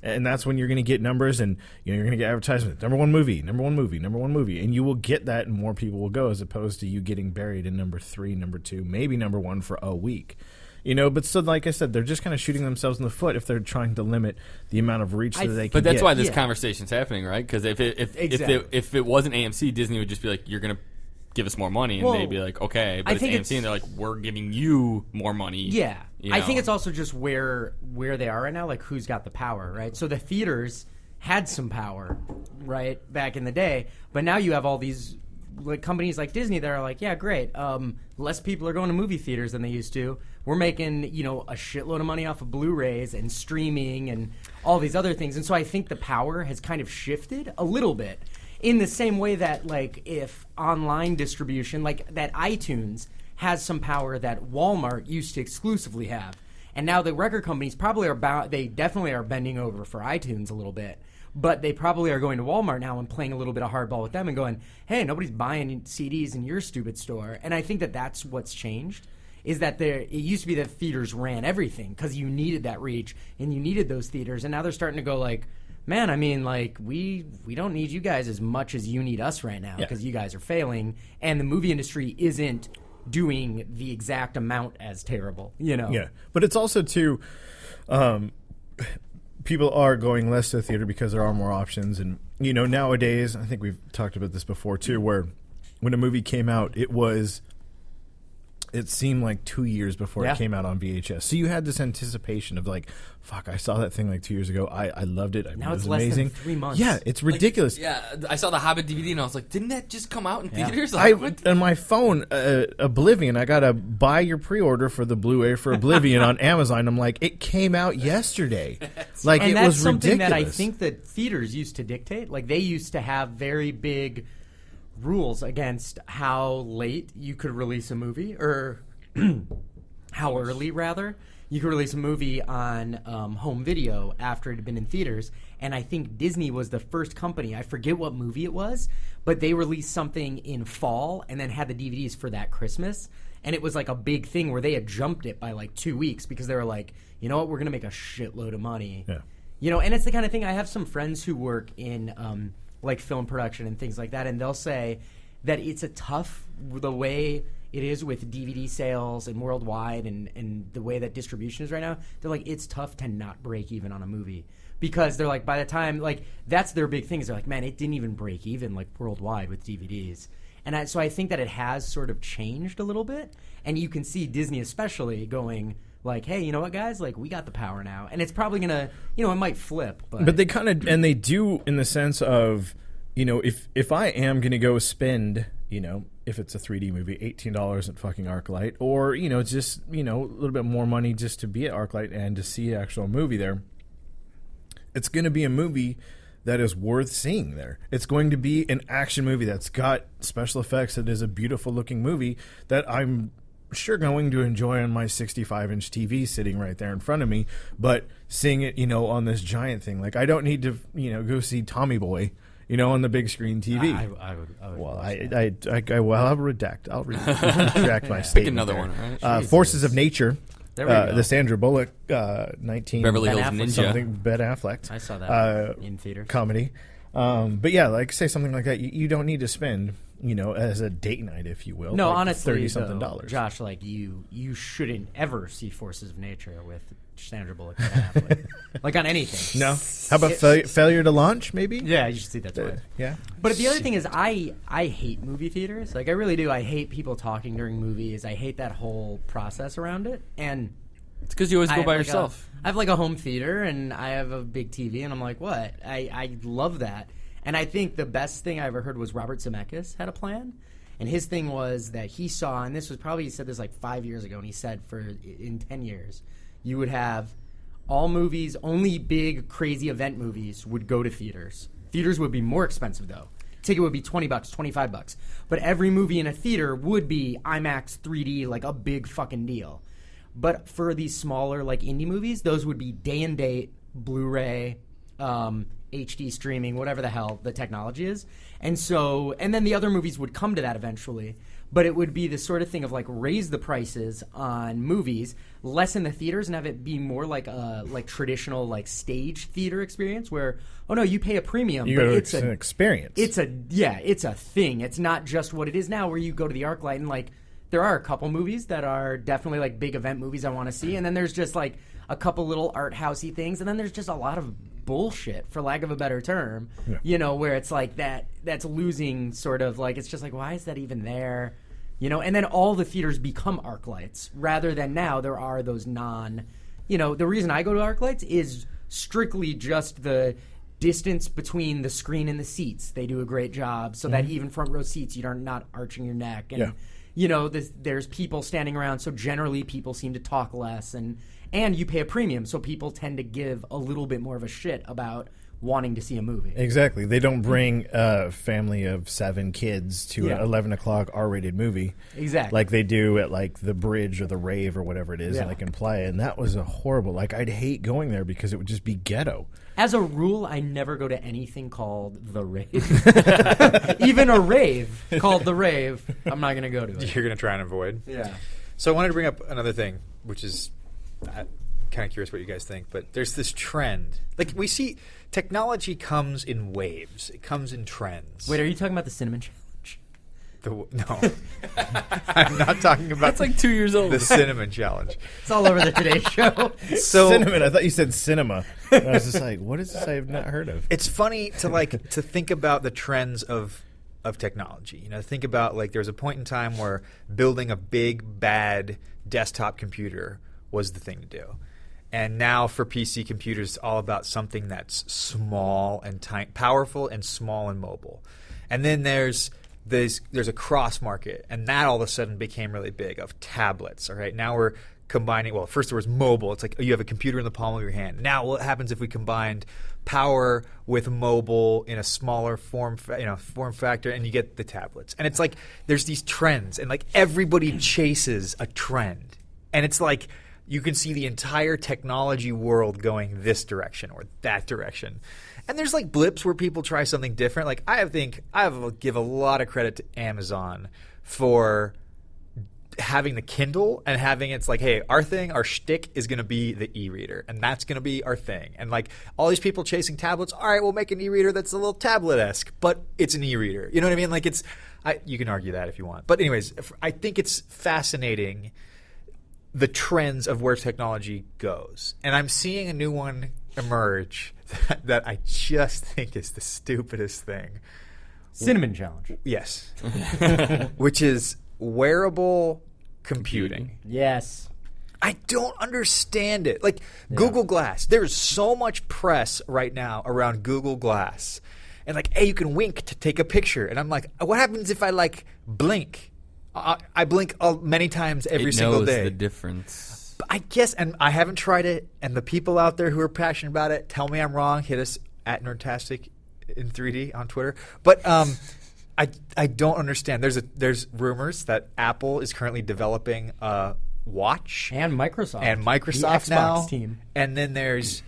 and that's when you're going to get numbers and you're going to get advertisements, number one movie, and you will get that and more people will go as opposed to you getting buried in number 3, number 2, maybe number 1 for a week. But so like I said, they're just kind of shooting themselves in the foot if they're trying to limit the amount of reach that they can But that's get. why this Yeah. conversation's happening, right? Because if Exactly. if it wasn't AMC, Disney would just be like, you're going to give us more money, and Well, they'd be like, okay. But I it's think AMC, it's- and they're like, we're giving you more money. Yeah. you I think know? it's also just where they are right now, like who's got the power, right? So the theaters had some power, right, back in the day, but now you have all these like companies like Disney that are like, yeah, great. Less people are going to movie theaters than they used to. We're making, a shitload of money off of Blu-rays and streaming and all these other things. And so I think the power has kind of shifted a little bit in the same way that, like, if online distribution, like that iTunes has some power that Walmart used to exclusively have. And now the record companies probably they definitely are bending over for iTunes a little bit. But they probably are going to Walmart now and playing a little bit of hardball with them and going, hey, nobody's buying CDs in your stupid store. And I think that that's what's changed, is that it used to be that theaters ran everything because you needed that reach and you needed those theaters. And now they're starting to go like, man, I mean, like, we don't need you guys as much as you need us right now because you guys are failing. And the movie industry isn't doing the exact amount as terrible, Yeah, but it's also, too, people are going less to the theater because there are more options. And, nowadays, I think we've talked about this before, too, where when a movie came out, it was it seemed like 2 years before Yeah. it came out on VHS. So you had this anticipation of like, fuck, I saw that thing like 2 years ago. I loved it. Now it it's was less amazing. than 3 months. Yeah, it's ridiculous. Yeah, I saw the Hobbit DVD and I was like, didn't that just come out in Yeah. theaters? I Like, what? on my phone, Oblivion. I gotta buy your pre-order for the Blu-ray for Oblivion on Amazon. I'm like, it came out yesterday. Like And it that's was something ridiculous. that I think that theaters used to dictate. Like they used to have very big rules against how late you could release a movie, or how early rather you could release a movie on home video after it had been in theaters. And I think Disney was the first company. I forget what movie it was, but they released something in fall and then had the DVDs for that Christmas. And it was like a big thing where they had jumped it by like 2 weeks because they were like, you know what, we're gonna make a shitload of money. Yeah. You know, and it's the kind of thing. I have some friends who work in like film production and things like that, and they'll say that it's a tough, the way it is with DVD sales and worldwide and the way that distribution is right now. They're like, it's tough to not break even on a movie because they're like, by the time, like, that's their big thing is they're like, man, it didn't even break even like worldwide with DVDs. And so I think that it has sort of changed a little bit, and you can see Disney especially going like, hey, you know what, guys? Like, we got the power now. And it's probably going to, you know, it might flip. But they kind of, and they do in the sense of, you know, if I am going to go spend, you know, if it's a 3D movie, $18 at fucking ArcLight, or, you know, just, you know, a little bit more money just to be at ArcLight and to see an actual movie there, it's going to be a movie that is worth seeing there. It's going to be an action movie that's got special effects, that is a beautiful looking movie that I'm sure going to enjoy on my 65-inch TV sitting right there in front of me, but seeing it, you know, on this giant thing. Like, I don't need to, you know, go see Tommy Boy, you know, on the big screen TV. I would Well, watch I'll that. retract my statement. Pick another there. one, right? Forces of Nature, There we go. the Sandra Bullock 19 Beverly Ben Hills Affleck. Ninja. something Ben Affleck I saw that in theaters. comedy. But yeah, like say something like that. You don't need to spend, you know, as a date night, if you will. No, like honestly, $30-something though, dollars. Josh, like you shouldn't ever see Forces of Nature with Sandra Bullock and Ben Affleck. Like on anything. No. How about failure to launch? Maybe. Yeah, you should see that twice. Yeah. But the other thing is, I hate movie theaters. Like I really do. I hate people talking during movies. I hate that whole process around it. And It's because you always I go have by like yourself. I have like a home theater, and I have a big TV, and I'm like, what? I love that. And I think the best thing I ever heard was Robert Zemeckis had a plan. And his thing was that he saw, and this was probably, he said this like 5 years ago, and he said in 10 years, you would have all movies, only big, crazy event movies would go to theaters. Theaters would be more expensive, though. Ticket would be $20, $25. But every movie in a theater would be IMAX 3D, like a big fucking deal. But for these smaller, like indie movies, those would be day and date, Blu-ray, HD streaming, whatever the hell the technology is. And so, and then the other movies would come to that eventually. But it would be the sort of thing of like raise the prices on movies, less in the theaters, and have it be more like a like traditional like stage theater experience where, oh no, you pay a premium, You but go it's to an experience. it's a thing. It's not just what it is now, where you go to the ArcLight and like there are a couple movies that are definitely like big event movies I want to see, and then there's just like a couple little art housey things, and then there's just a lot of bullshit, for lack of a better term, you know, where it's like that's losing sort of like, it's just like, why is that even there? You know, and then all the theaters become ArcLights rather than now there are those you know, the reason I go to ArcLights is strictly just the distance between the screen and the seats. They do a great job so that even front row seats, you're not arching your neck. And, you know, there's people standing around, so generally people seem to talk less. And you pay a premium, so people tend to give a little bit more of a shit about wanting to see a movie. Exactly. They don't bring a family of 7 kids to an 11 o'clock R-rated movie. Exactly. Like they do at like the Bridge or the Rave or whatever it is, and they can play it. And that was a horrible, like I'd hate going there because it would just be ghetto. As a rule, I never go to anything called the Rave. Even a rave called the Rave, I'm not going to go to it. You're going to try and avoid. Yeah. So I wanted to bring up another thing, which is I'm kind of curious what you guys think, but there's this trend. Like we see technology comes in waves. It comes in trends. Wait, are you talking about the cinnamon challenge? No. I'm not talking about That's like 2 years old. the cinnamon challenge. It's all over the Today Show. So Cinnamon. I thought you said cinema. And I was just like, what is this I have not heard of? it's funny to to think about the trends of of technology. You know, think about like there was a point in time where building a big, bad desktop computer was the thing to do. And now for PC computers, it's all about something that's small and powerful and small and mobile. And then there's a cross market, and that all of a sudden became really big of tablets. All right, now we're combining. Well, first there was mobile. It's like you have a computer in the palm of your hand. Now, what happens if we combined power with mobile in a smaller form factor, and you get the tablets? And it's like there's these trends, and like everybody chases a trend, and it's like you can see the entire technology world going this direction or that direction. And there's like blips where people try something different. Like I give a lot of credit to Amazon for having the Kindle and having it's like, hey, our shtick is going to be the e-reader, and that's going to be our thing. And like all these people chasing tablets, all right, we'll make an e-reader that's a little tablet-esque, but it's an e-reader. You know what I mean? Like you can argue that if you want. But anyways, I think it's fascinating the trends of where technology goes. And I'm seeing a new one emerge that I just think is the stupidest thing. Cinnamon challenge. Yes. Which is wearable computing. Yes. I don't understand it. Like Google Glass. There's so much press right now around Google Glass. And like, hey, you can wink to take a picture. And I'm like, what happens if I like blink? I blink many times every single day. It knows the difference. I guess, and I haven't tried it, and the people out there who are passionate about it, tell me I'm wrong. Hit us at Nerdtastic in 3D on Twitter. But I don't understand. There's rumors that Apple is currently developing a watch. And Microsoft. And Microsoft the Xbox now. team. And then there's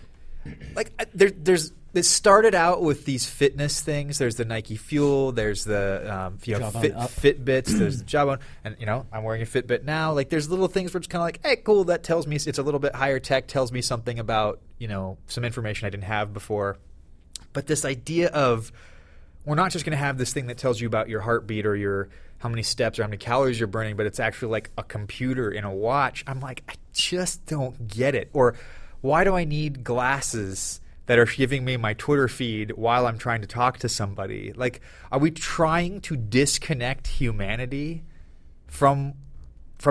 it started out with these fitness things. There's the Nike Fuel. There's the Fitbits. There's the Jawbone. And, I'm wearing a Fitbit now. Like, there's little things where it's kind of like, hey, cool, that tells me it's a little bit higher tech, tells me something about, some information I didn't have before. But this idea of we're not just going to have this thing that tells you about your heartbeat or your how many steps or how many calories you're burning, but it's actually like a computer in a watch. I'm like, I just don't get it. Or why do I need glasses that are giving me my Twitter feed while I'm trying to talk to somebody? Like, are we trying to disconnect humanity from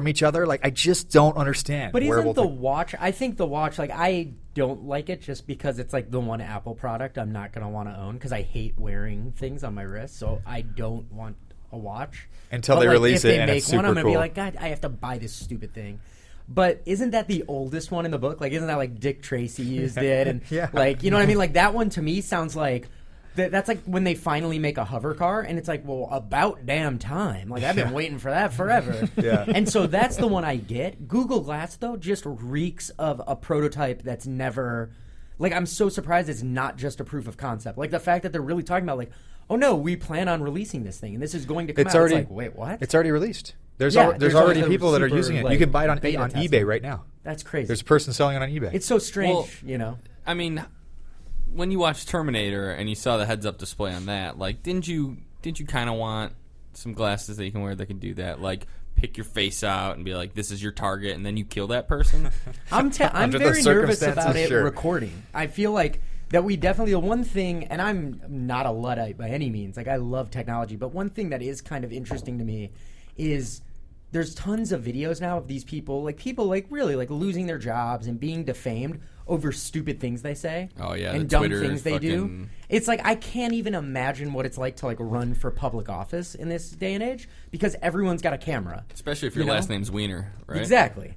each other? Like, I just don't understand. But isn't the watch, I think the watch, like, I don't like it just because it's like the one Apple product I'm not going to want to own because I hate wearing things on my wrist, so I don't want a watch. Until they release it and it's super cool. I'm going to be like, cool. God, I have to buy this stupid thing. But isn't that the oldest one in the book? Like, isn't that like Dick Tracy used it? And Yeah. like, you know what I mean? Like, that one to me sounds like that's like when they finally make a hover car, and it's like, well, about damn time. Like, I've been waiting for that forever. Yeah. And so that's the one I get. Google Glass, though, just reeks of a prototype that's never. Like, I'm so surprised it's not just a proof of concept. Like, the fact that they're really talking about, like, oh no, we plan on releasing this thing, and this is going to come out. It's like, wait, what? It's already released. There's there's already like people that are super, using it. like, You can buy it on beta testing. eBay right now. That's crazy. There's a person selling it on eBay. It's so strange, Well, I mean, when you watched Terminator and you saw the heads-up display on that, like, didn't you kind of want some glasses that you can wear that can do that? Like, pick your face out and be like, this is your target, and then you kill that person? I'm Under very those nervous circumstances, about it sure. recording. I feel like that we definitely, the one thing, and I'm not a Luddite by any means, like, I love technology, but one thing that is kind of interesting to me is there's tons of videos now of these people like really like losing their jobs and being defamed over stupid things they say. Oh, yeah, and the dumb Twitter things they do. fucking- It's like I can't even imagine what it's like to like run for public office in this day and age because everyone's got a camera. Especially if your You know? last name's Wiener, right? Exactly.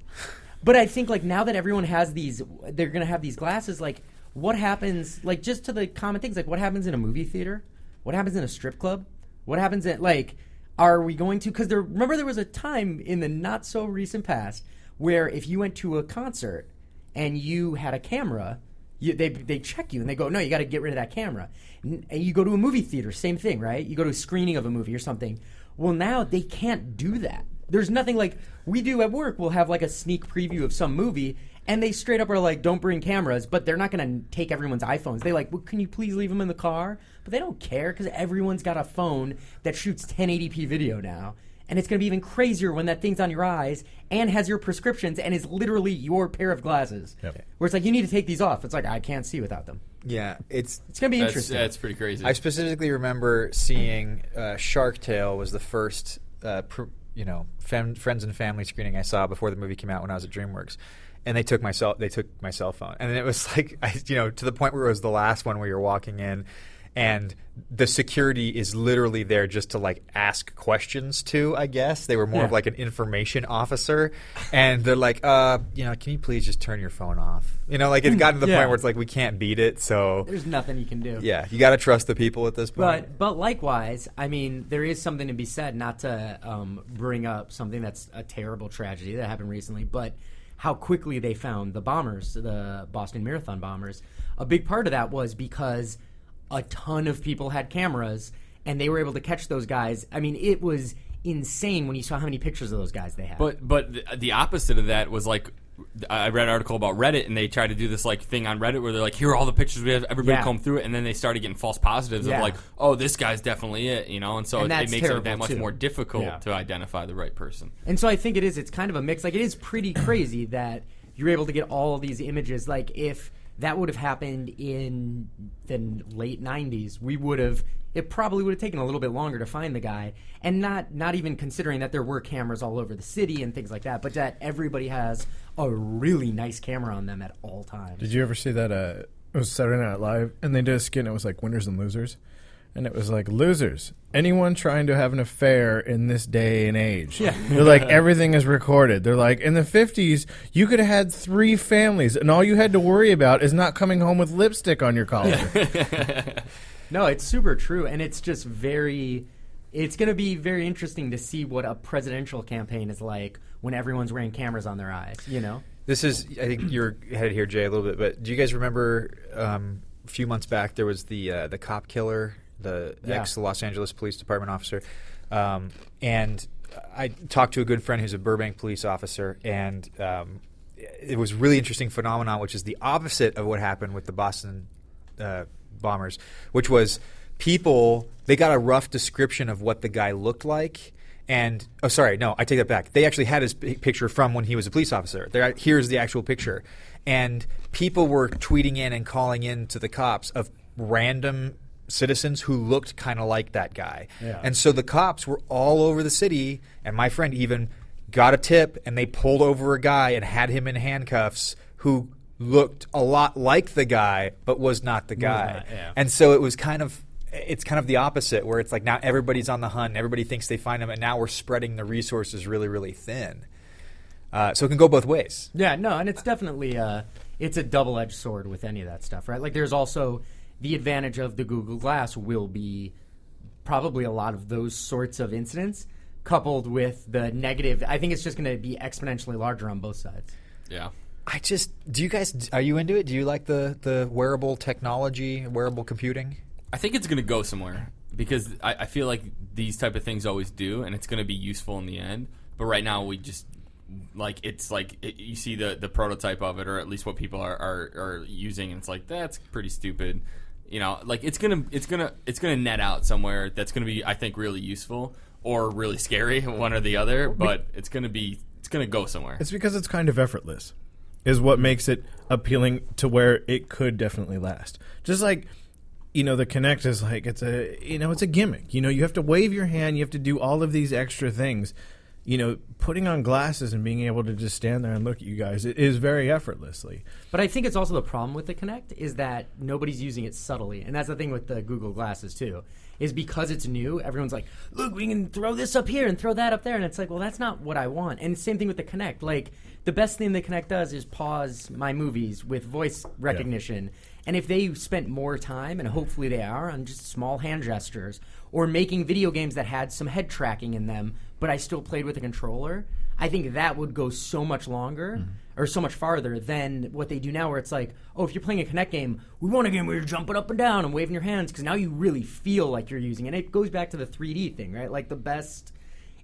But I think like now that everyone has these, they're going to have these glasses. Like, what happens? Like, just to the common things, like what happens in a movie theater? What happens in a strip club? What happens at like? Are we going to? Because remember there was a time in the not so recent past where if you went to a concert and you had a camera, they check you and they go, no, you got to get rid of that camera. And you go to a movie theater, same thing, right? You go to a screening of a movie or something. Well, now they can't do that. There's nothing like we do at work. We'll have like a sneak preview of some movie, and they straight up are like, don't bring cameras, but they're not going to take everyone's iPhones. They like, well, can you please leave them in the car? But they don't care because everyone's got a phone that shoots 1080p video now. And it's going to be even crazier when that thing's on your eyes and has your prescriptions and is literally your pair of glasses. Yep. Where it's like, you need to take these off. It's like, I can't see without them. Yeah, It's going to be interesting. That's pretty crazy. I specifically remember seeing Shark Tale was the first, friends and family screening I saw before the movie came out when I was at DreamWorks, and they took my cell phone, and it was like, to the point where it was the last one where you're walking in, and the security is literally there just to like ask questions to. I guess they were more of like an information officer, and they're like, can you please just turn your phone off? Like it's gotten to the point where it's like we can't beat it, so There's nothing you can do. yeah, you got to trust the people at this point. But likewise, I mean, there is something to be said, not to bring up something that's a terrible tragedy that happened recently, but how quickly they found the bombers, the Boston Marathon bombers. A big part of that was because a ton of people had cameras, and they were able to catch those guys. I mean, it was insane when you saw how many pictures of those guys they had. But the opposite of that was like, I read an article about Reddit, and they tried to do this like thing on Reddit where they're like, here are all the pictures we have, everybody comb through it, and then they started getting false positives of like, oh, this guy's definitely it, and so it makes it that much more difficult to identify the right person. And so I think it's kind of a mix. Like, it is pretty crazy that you're able to get all of these images. Like, if that would have happened in the late 90s, it probably would have taken a little bit longer to find the guy, and not even considering that there were cameras all over the city and things like that, but that everybody has a really nice camera on them at all times. Did you ever see that? It was Saturday Night Live, and they did a skit, and it was like winners and losers. And it was like, losers, anyone trying to have an affair in this day and age. Yeah. They're like, everything is recorded. They're like, in the 50s, you could have had 3 families, and all you had to worry about is not coming home with lipstick on your collar. No, it's super true, and it's just it's going to be very interesting to see what a presidential campaign is like when everyone's wearing cameras on their eyes, This is, I think you're headed here, Jay, a little bit, but do you guys remember a few months back there was the cop killer, the ex-Los Angeles Police Department officer, and I talked to a good friend who's a Burbank police officer, and it was a really interesting phenomenon, which is the opposite of what happened with the Boston bombers, which was they got a rough description of what the guy looked like. And I take that back. They actually had his picture from when he was a police officer. Here's the actual picture. And people were tweeting in and calling in to the cops of random citizens who looked kind of like that guy. Yeah. And so the cops were all over the city, and my friend even got a tip, and they pulled over a guy and had him in handcuffs who looked a lot like the guy but was not the guy. And so it's kind of the opposite, where it's like now everybody's on the hunt, everybody thinks they find him, and now we're spreading the resources really, really thin. So it can go both ways. Yeah, no, and it's definitely it's a double-edged sword with any of that stuff, right? Like, there's also the advantage of the Google Glass will be probably a lot of those sorts of incidents coupled with the negative. I think it's just going to be exponentially larger on both sides. Yeah. Do you guys, are you into it? Do you like the wearable technology, wearable computing? I think it's going to go somewhere because I feel like these type of things always do, and it's going to be useful in the end. But right now, we just you see the prototype of it, or at least what people are using, and it's like that's pretty stupid. It's gonna net out somewhere that's gonna be, I think, really useful or really scary, one or the other. But it's gonna go somewhere. It's because it's kind of effortless, is what makes it appealing to where it could definitely last. Just like, the Kinect is like, it's a gimmick. You have to wave your hand, you have to do all of these extra things. Putting on glasses and being able to just stand there and look at you guys, it is very effortlessly. But I think it's also the problem with the Kinect is that nobody's using it subtly. And that's the thing with the Google Glasses, too, is because it's new, everyone's like, look, we can throw this up here and throw that up there. And it's like, well, that's not what I want. And same thing with the Kinect. Like, the best thing the Kinect does is pause my movies with voice recognition. Yeah. And if they spent more time, and hopefully they are, on just small hand gestures, or making video games that had some head tracking in them, but I still played with a controller, I think that would go so much longer or so much farther than what they do now, where it's like, oh, if you're playing a Kinect game, we want a game where you're jumping up and down and waving your hands, because now you really feel like you're using it. And it goes back to the 3D thing, right? Like, the best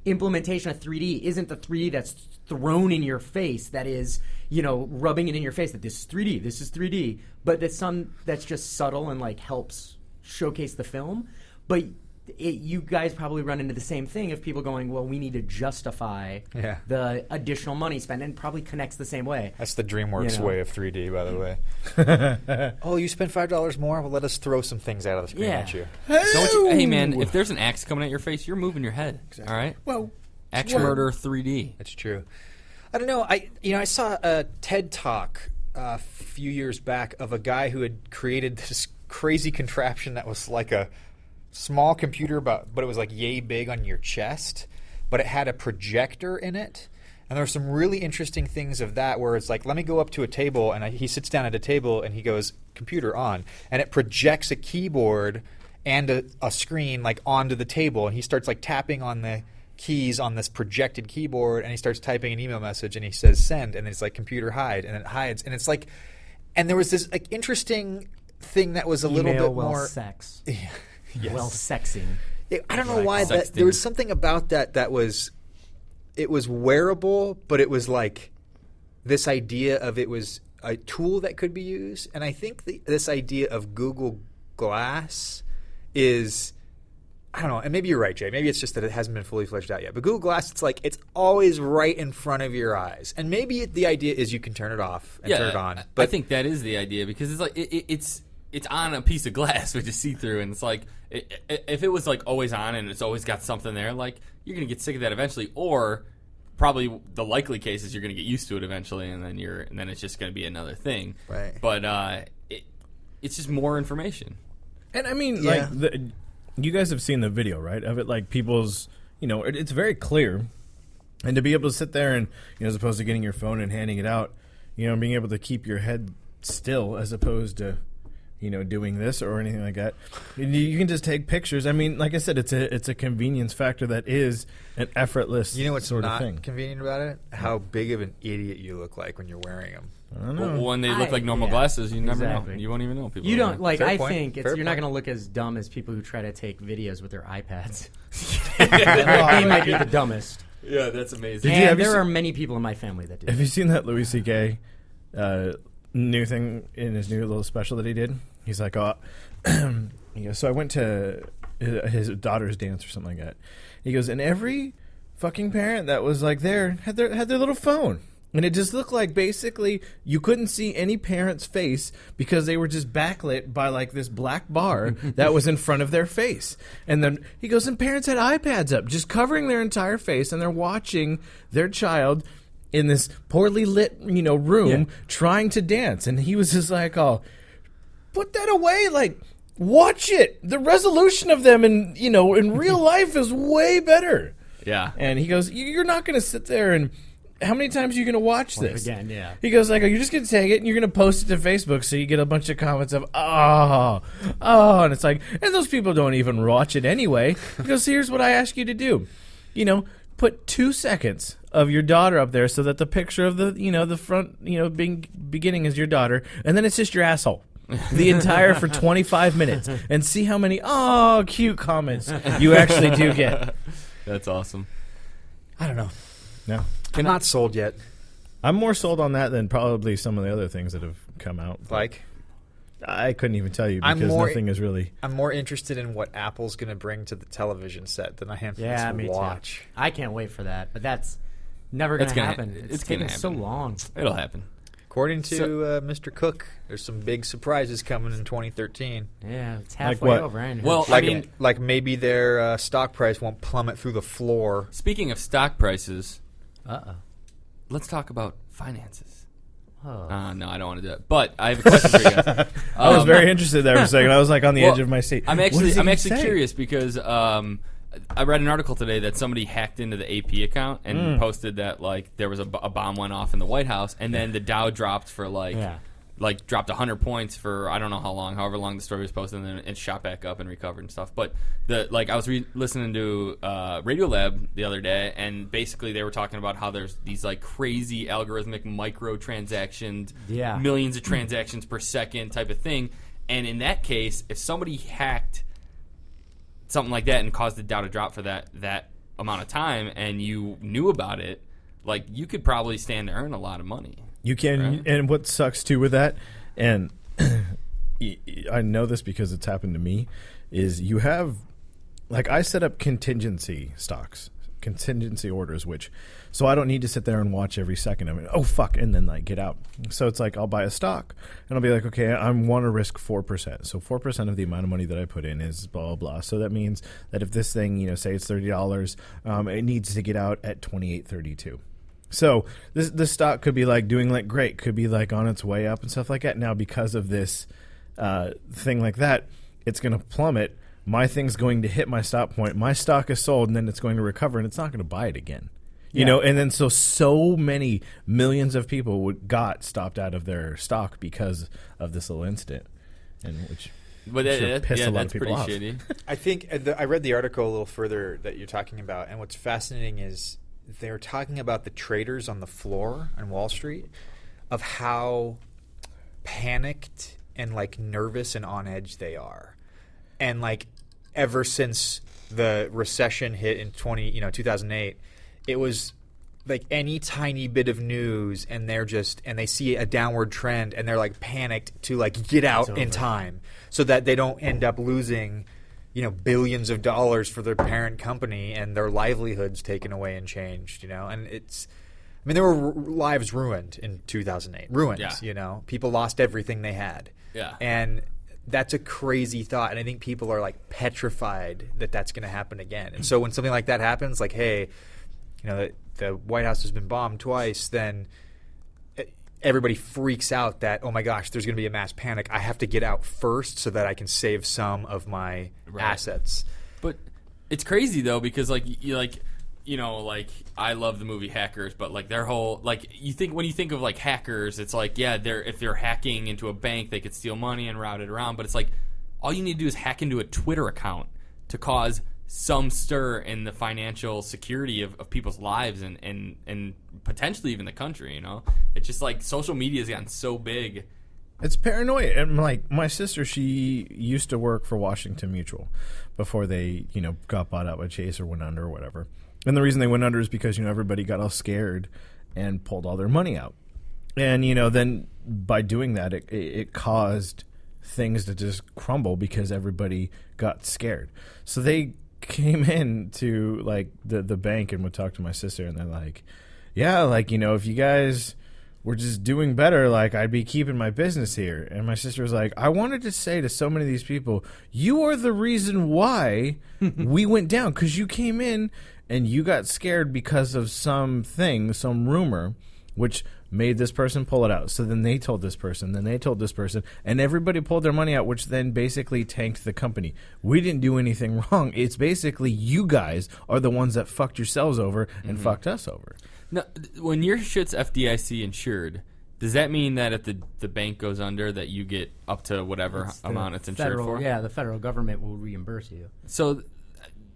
implementation of 3D isn't the 3D that's thrown in your face, that is, rubbing it in your face that this is 3D, but that's just subtle and like helps showcase the film. But you guys probably run into the same thing of people going, well, we need to justify the additional money spent, and probably connects the same way. That's the DreamWorks way of 3D, by the way. Oh, you spent $5 more? Well, let us throw some things out of the screen at you. Hey, man, if there's an axe coming at your face, you're moving your head. Exactly. All right? Well, Action Murder 3D. That's true. I don't know. I saw a TED Talk a few years back of a guy who had created this crazy contraption that was like a small computer, but it was like yay big on your chest, but it had a projector in it. And there were some really interesting things of that where it's like, let me go up to a table, and he sits down at a table and he goes, computer on, and it projects a keyboard and a screen like onto the table, and he starts like tapping on the keys on this projected keyboard, and he starts typing an email message, and he says send, and it's like computer hide, and it hides, and it's like, and there was this like interesting thing that was a little bit more sex. Yes. Well, sexing. I don't know why that there was something about that was, it was wearable, but it was like this idea of it was a tool that could be used, and I think this idea of Google Glass is, I don't know, and maybe you're right, Jay. Maybe it's just that it hasn't been fully fleshed out yet. But Google Glass, it's like it's always right in front of your eyes, and maybe the idea is you can turn it off and turn it on. But I think that is the idea, because it's like it's on a piece of glass which is see-through, and it's like if it was like always on and it's always got something there, like you're gonna get sick of that eventually, or probably the likely case is you're gonna get used to it eventually, and then it's just gonna be another thing. Right. But it's just more information. And I mean, like you guys have seen the video, right? Of it, like people's, it's very clear, and to be able to sit there and as opposed to getting your phone and handing it out, being able to keep your head still as opposed to doing this or anything like that. You can just take pictures. I mean, like I said, it's a convenience factor that is an effortless what's sort not of thing. Convenient about it? How big of an idiot you look like when you're wearing them. I don't know. Well, when they look like normal glasses, you never know. You won't even know people. You don't like. Fair I point. think Fair you're not point. going to look as dumb as people who try to take videos with their iPads. They might be the dumbest. Yeah, that's amazing. And there are many people in my family that do. Have you seen that Louis C.K. New thing in his new little special that he did? He's like, so I went to his daughter's dance or something like that. He goes, and every fucking parent that was like there had their little phone. And it just looked like basically you couldn't see any parent's face because they were just backlit by like this black bar that was in front of their face. And then he goes, and parents had iPads up just covering their entire face, and they're watching their child in this poorly lit, room trying to dance. And he was just like, oh, put that away. Like, watch it. The resolution of them in real life is way better. Yeah. And he goes, you're not going to sit there and how many times are you going to watch this? Again, yeah. He goes, like, you're just going to take it and you're going to post it to Facebook so you get a bunch of comments of, oh. And it's like, and those people don't even watch it anyway. He goes, here's what I ask you to do. Put 2 seconds of your daughter up there so that the picture of the front, beginning is your daughter, and then it's just your asshole. The entire for 25 minutes, and see how many cute comments you actually do get. That's awesome. I don't know. No, I'm not sold yet. I'm more sold on that than probably some of the other things that have come out. Like? I couldn't even tell you because nothing is really. I'm more interested in what Apple's going to bring to the television set than I am to watch. Too. I can't wait for that, but that's never going to happen. It's taking happen. so long. It'll happen. According to Mr. Cook, there's some big surprises coming in 2013. Yeah, it's halfway over. I know. Well, like maybe their stock price won't plummet through the floor. Speaking of stock prices, let's talk about finances. Oh. No, I don't want to do it. But I have a question for you guys. I was very interested there for a second. I was like on the edge of my seat. I'm actually curious because I read an article today that somebody hacked into the AP account and posted that like there was a bomb went off in the White House, and then the Dow dropped for dropped 100 points for I don't know how long, however long the story was posted, and then it shot back up and recovered and stuff. But I was listening to Radiolab the other day, and basically they were talking about how there's these like crazy algorithmic micro transactions, millions of transactions per second type of thing. And in that case, if somebody hacked something like that and caused the Dow to drop for that amount of time, and you knew about it, like you could probably stand to earn a lot of money. You can, right? And what sucks too with that, and I know this because it's happened to me, is you have like I set up contingency orders, so I don't need to sit there and watch every second of it. Oh fuck, and then like get out. So it's like I'll buy a stock and I'll be like, okay, I want to risk 4%. So 4% of the amount of money that I put in is blah blah blah. So that means that if this thing, say it's $30, it needs to get out at $28.32. So this stock could be like doing like great, could be like on its way up and stuff like that. Now because of this thing like that, it's going to plummet. My thing's going to hit my stop point. My stock is sold, and then it's going to recover, and it's not going to buy it again. You know, and then so many millions of people got stopped out of their stock because of this little incident, and which pissed a lot of people off. Shitty. I think I read the article a little further that you're talking about, and what's fascinating is they're talking about the traders on the floor on Wall Street, of how panicked and like nervous and on edge they are, and like ever since the recession hit in 2008, it was like any tiny bit of news and they see a downward trend and they're like panicked to like get out in time so that they don't end up losing billions of dollars for their parent company and their livelihoods taken away and changed, and there were lives ruined in 2008. People lost everything they had. Yeah. And that's a crazy thought, and I think people are like petrified that that's going to happen again. And so when something like that happens, like, hey, the White House has been bombed twice, then everybody freaks out that, oh my gosh, there's going to be a mass panic. I have to get out first so that I can save some of my assets. But it's crazy though, because like I love the movie Hackers, but like their whole when you think of like hackers, it's like if they're hacking into a bank, they could steal money and route it around. But it's like all you need to do is hack into a Twitter account to cause some stir in the financial security of people's lives and potentially even the country. It's just like social media has gotten so big. It's paranoia. And like my sister, she used to work for Washington Mutual before they got bought out by Chase or went under or whatever. And the reason they went under is because, everybody got all scared and pulled all their money out. And, then by doing that, it caused things to just crumble because everybody got scared. So they came in to, like, the bank and would talk to my sister, and they're like, yeah, like, if you guys were just doing better, like, I'd be keeping my business here. And my sister was like, I wanted to say to so many of these people, you are the reason why we went down, because you came in and you got scared because of some rumor, which made this person pull it out. So then they told this person, then they told this person, and everybody pulled their money out, which then basically tanked the company. We didn't do anything wrong. It's basically you guys are the ones that fucked yourselves over and fucked us over. Now, when your shit's FDIC insured, does that mean that if the bank goes under, that you get up to whatever amount it's insured for? Yeah, the federal government will reimburse you. So,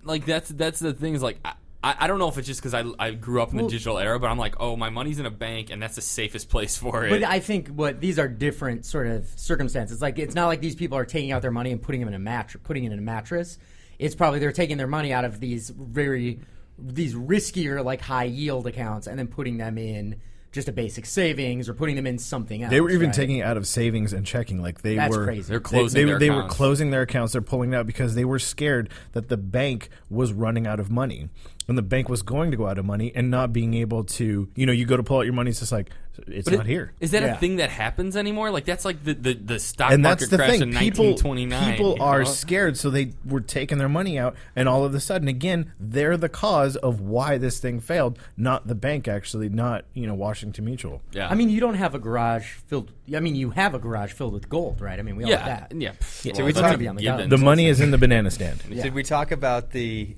like, that's the thing is, like, I don't know if it's just because I grew up in the digital era, but I'm like, oh, my money's in a bank, and that's the safest place for it. But I think these are different sort of circumstances. Like, it's not like these people are taking out their money and putting it in a mattress. It's probably they're taking their money out of these riskier, like, high yield accounts and then putting them in just a basic savings or putting them in something else. They were even taking it out of savings and checking. Like That's crazy. They're closing their they accounts. were closing their accounts. They're pulling it out because they were scared that the bank was running out of money. And the bank was going to go out of money and not being able to, you go to pull out your money, it's just like, it's not here. Is that a thing that happens anymore? Like, that's like the stock and market that's the crash thing. in 1929. People are scared, so they were taking their money out, and all of a sudden, again, they're the cause of why this thing failed, not the bank, actually, not, Washington Mutual. Yeah. I mean, you don't have a garage filled... I mean, you have a garage filled with gold, right? I mean, we all have that. Yeah. So we talk The money is in the banana stand. Yeah. Did we talk about the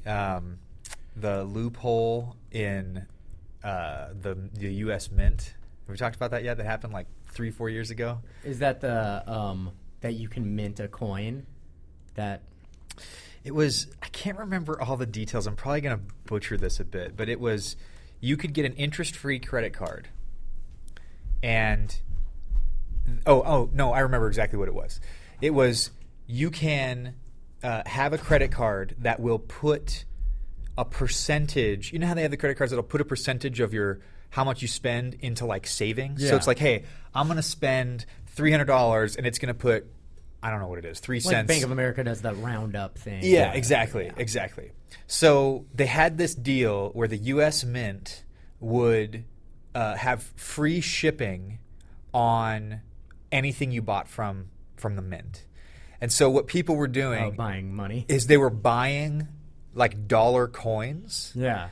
loophole in the U.S. Mint? Have we talked about that yet? That happened like 3-4 years ago. Is that the that you can mint a coin? That it was. I can't remember all the details. I'm probably going to butcher this a bit, but it was you could get an interest-free credit card, and oh no, I remember exactly what it was. It was you can have a credit card that will put a percentage. You know how they have the credit cards that'll put a percentage of how much you spend into like savings. Yeah. So it's like, hey, I'm going to spend $300 and it's going to put I don't know what it is, 3 Like cents. Bank of America does the roundup thing. Yeah, exactly. So they had this deal where the U.S. Mint would have free shipping on anything you bought from the Mint. And so what people were doing Buying money. is they were buying like dollar coins, Yeah.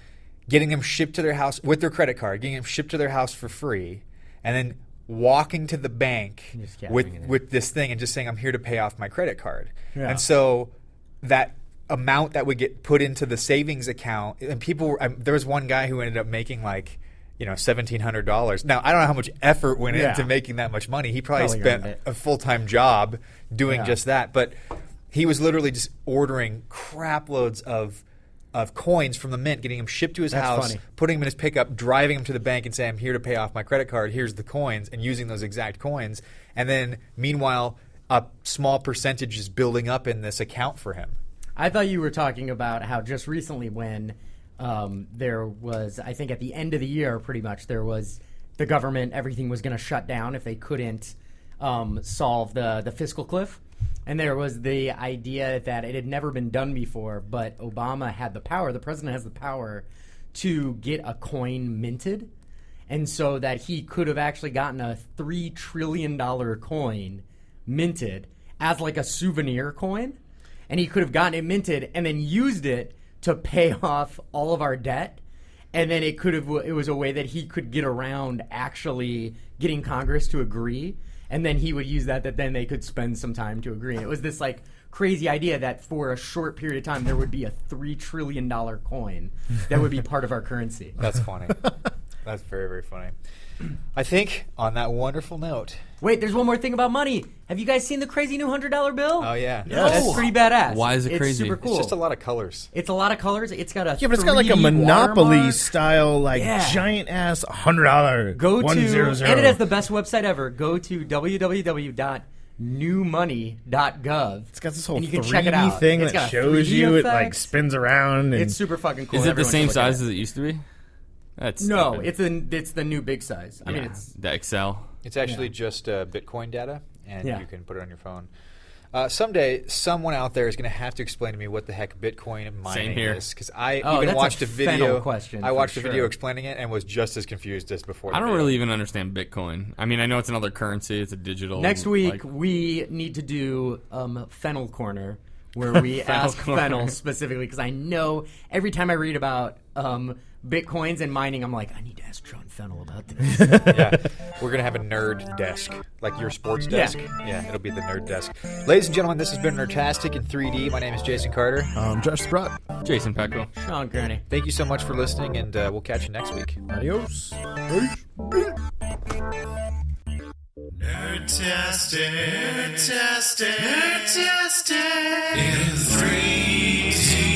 getting them shipped to their house with their credit card, getting them shipped to their house for free, and then walking to the bank Just cashing it in. with this thing and just saying, I'm here to pay off my credit card. Yeah. And so that amount that would get put into the savings account, and there was one guy who ended up making like, $1,700. Now, I don't know how much effort went Yeah. into making that much money. He probably Probably spent earned it. a full-time job doing Yeah. just that. But he was literally just ordering crap loads of coins from the Mint, getting them shipped to his That's house, funny. putting them in his pickup, driving them to the bank and saying, I'm here to pay off my credit card. Here's the coins, and using those exact coins. And then, meanwhile, a small percentage is building up in this account for him. I thought you were talking about how just recently when there was, I think at the end of the year, pretty much, there was the government, everything was going to shut down if they couldn't solve the fiscal cliff. And there was the idea that it had never been done before, but Obama had the power, the president has the power to get a coin minted. And so that he could have actually gotten a $3 trillion coin minted as like a souvenir coin. And he could have gotten it minted and then used it to pay off all of our debt. And then it was a way that he could get around actually getting Congress to agree. And then he would use that then they could spend some time to agree. And it was this like crazy idea that for a short period of time there would be a $3 trillion coin that would be part of our currency. That's funny. That's very, very funny. I think on that wonderful note. Wait, there's one more thing about money. Have you guys seen the crazy new $100 bill? Oh, yeah. That's pretty badass. Why is it it's crazy? super cool. It's just a lot of colors. It's a lot of colors. It's got a Yeah, but it's got like a 3D Monopoly watermark. style, like Yeah. giant ass $100. Go to 100. and it has the best website ever. Go to www.newmoney.gov. It's got this whole and you can 3D check it out. thing It's that got shows 3D you. It like effects. spins around. And It's super fucking cool. Is it the Everyone same should look at size it. as it used to be? That's No, stupid. it's the new big size. I mean, Yeah, it's the Excel. It's actually just Bitcoin data, and Yeah. you can put it on your phone. Someday, someone out there is going to have to explain to me what the heck Bitcoin mining here. is, because I Oh, even that's watched a a fennel video. question I for watched a video sure. explaining it and was just as confused as before. I the don't video. really even understand Bitcoin. I mean, I know it's another currency. It's a digital. next week. like- We need to do Fennel Corner, where we ask Corner. Fennel specifically because I know every time I read about Bitcoins and mining, I'm like, I need to ask John Fennel about this. Yeah, we're going to have a nerd desk, like your sports desk. Yeah, it'll be the nerd desk. Ladies and gentlemen, this has been Nerdtastic in 3D. My name is Jason Carter. Josh Sprott. Jason Pecco. Sean Kearney. Thank you so much for listening, and we'll catch you next week. Adios. Nerdtastic in 3D.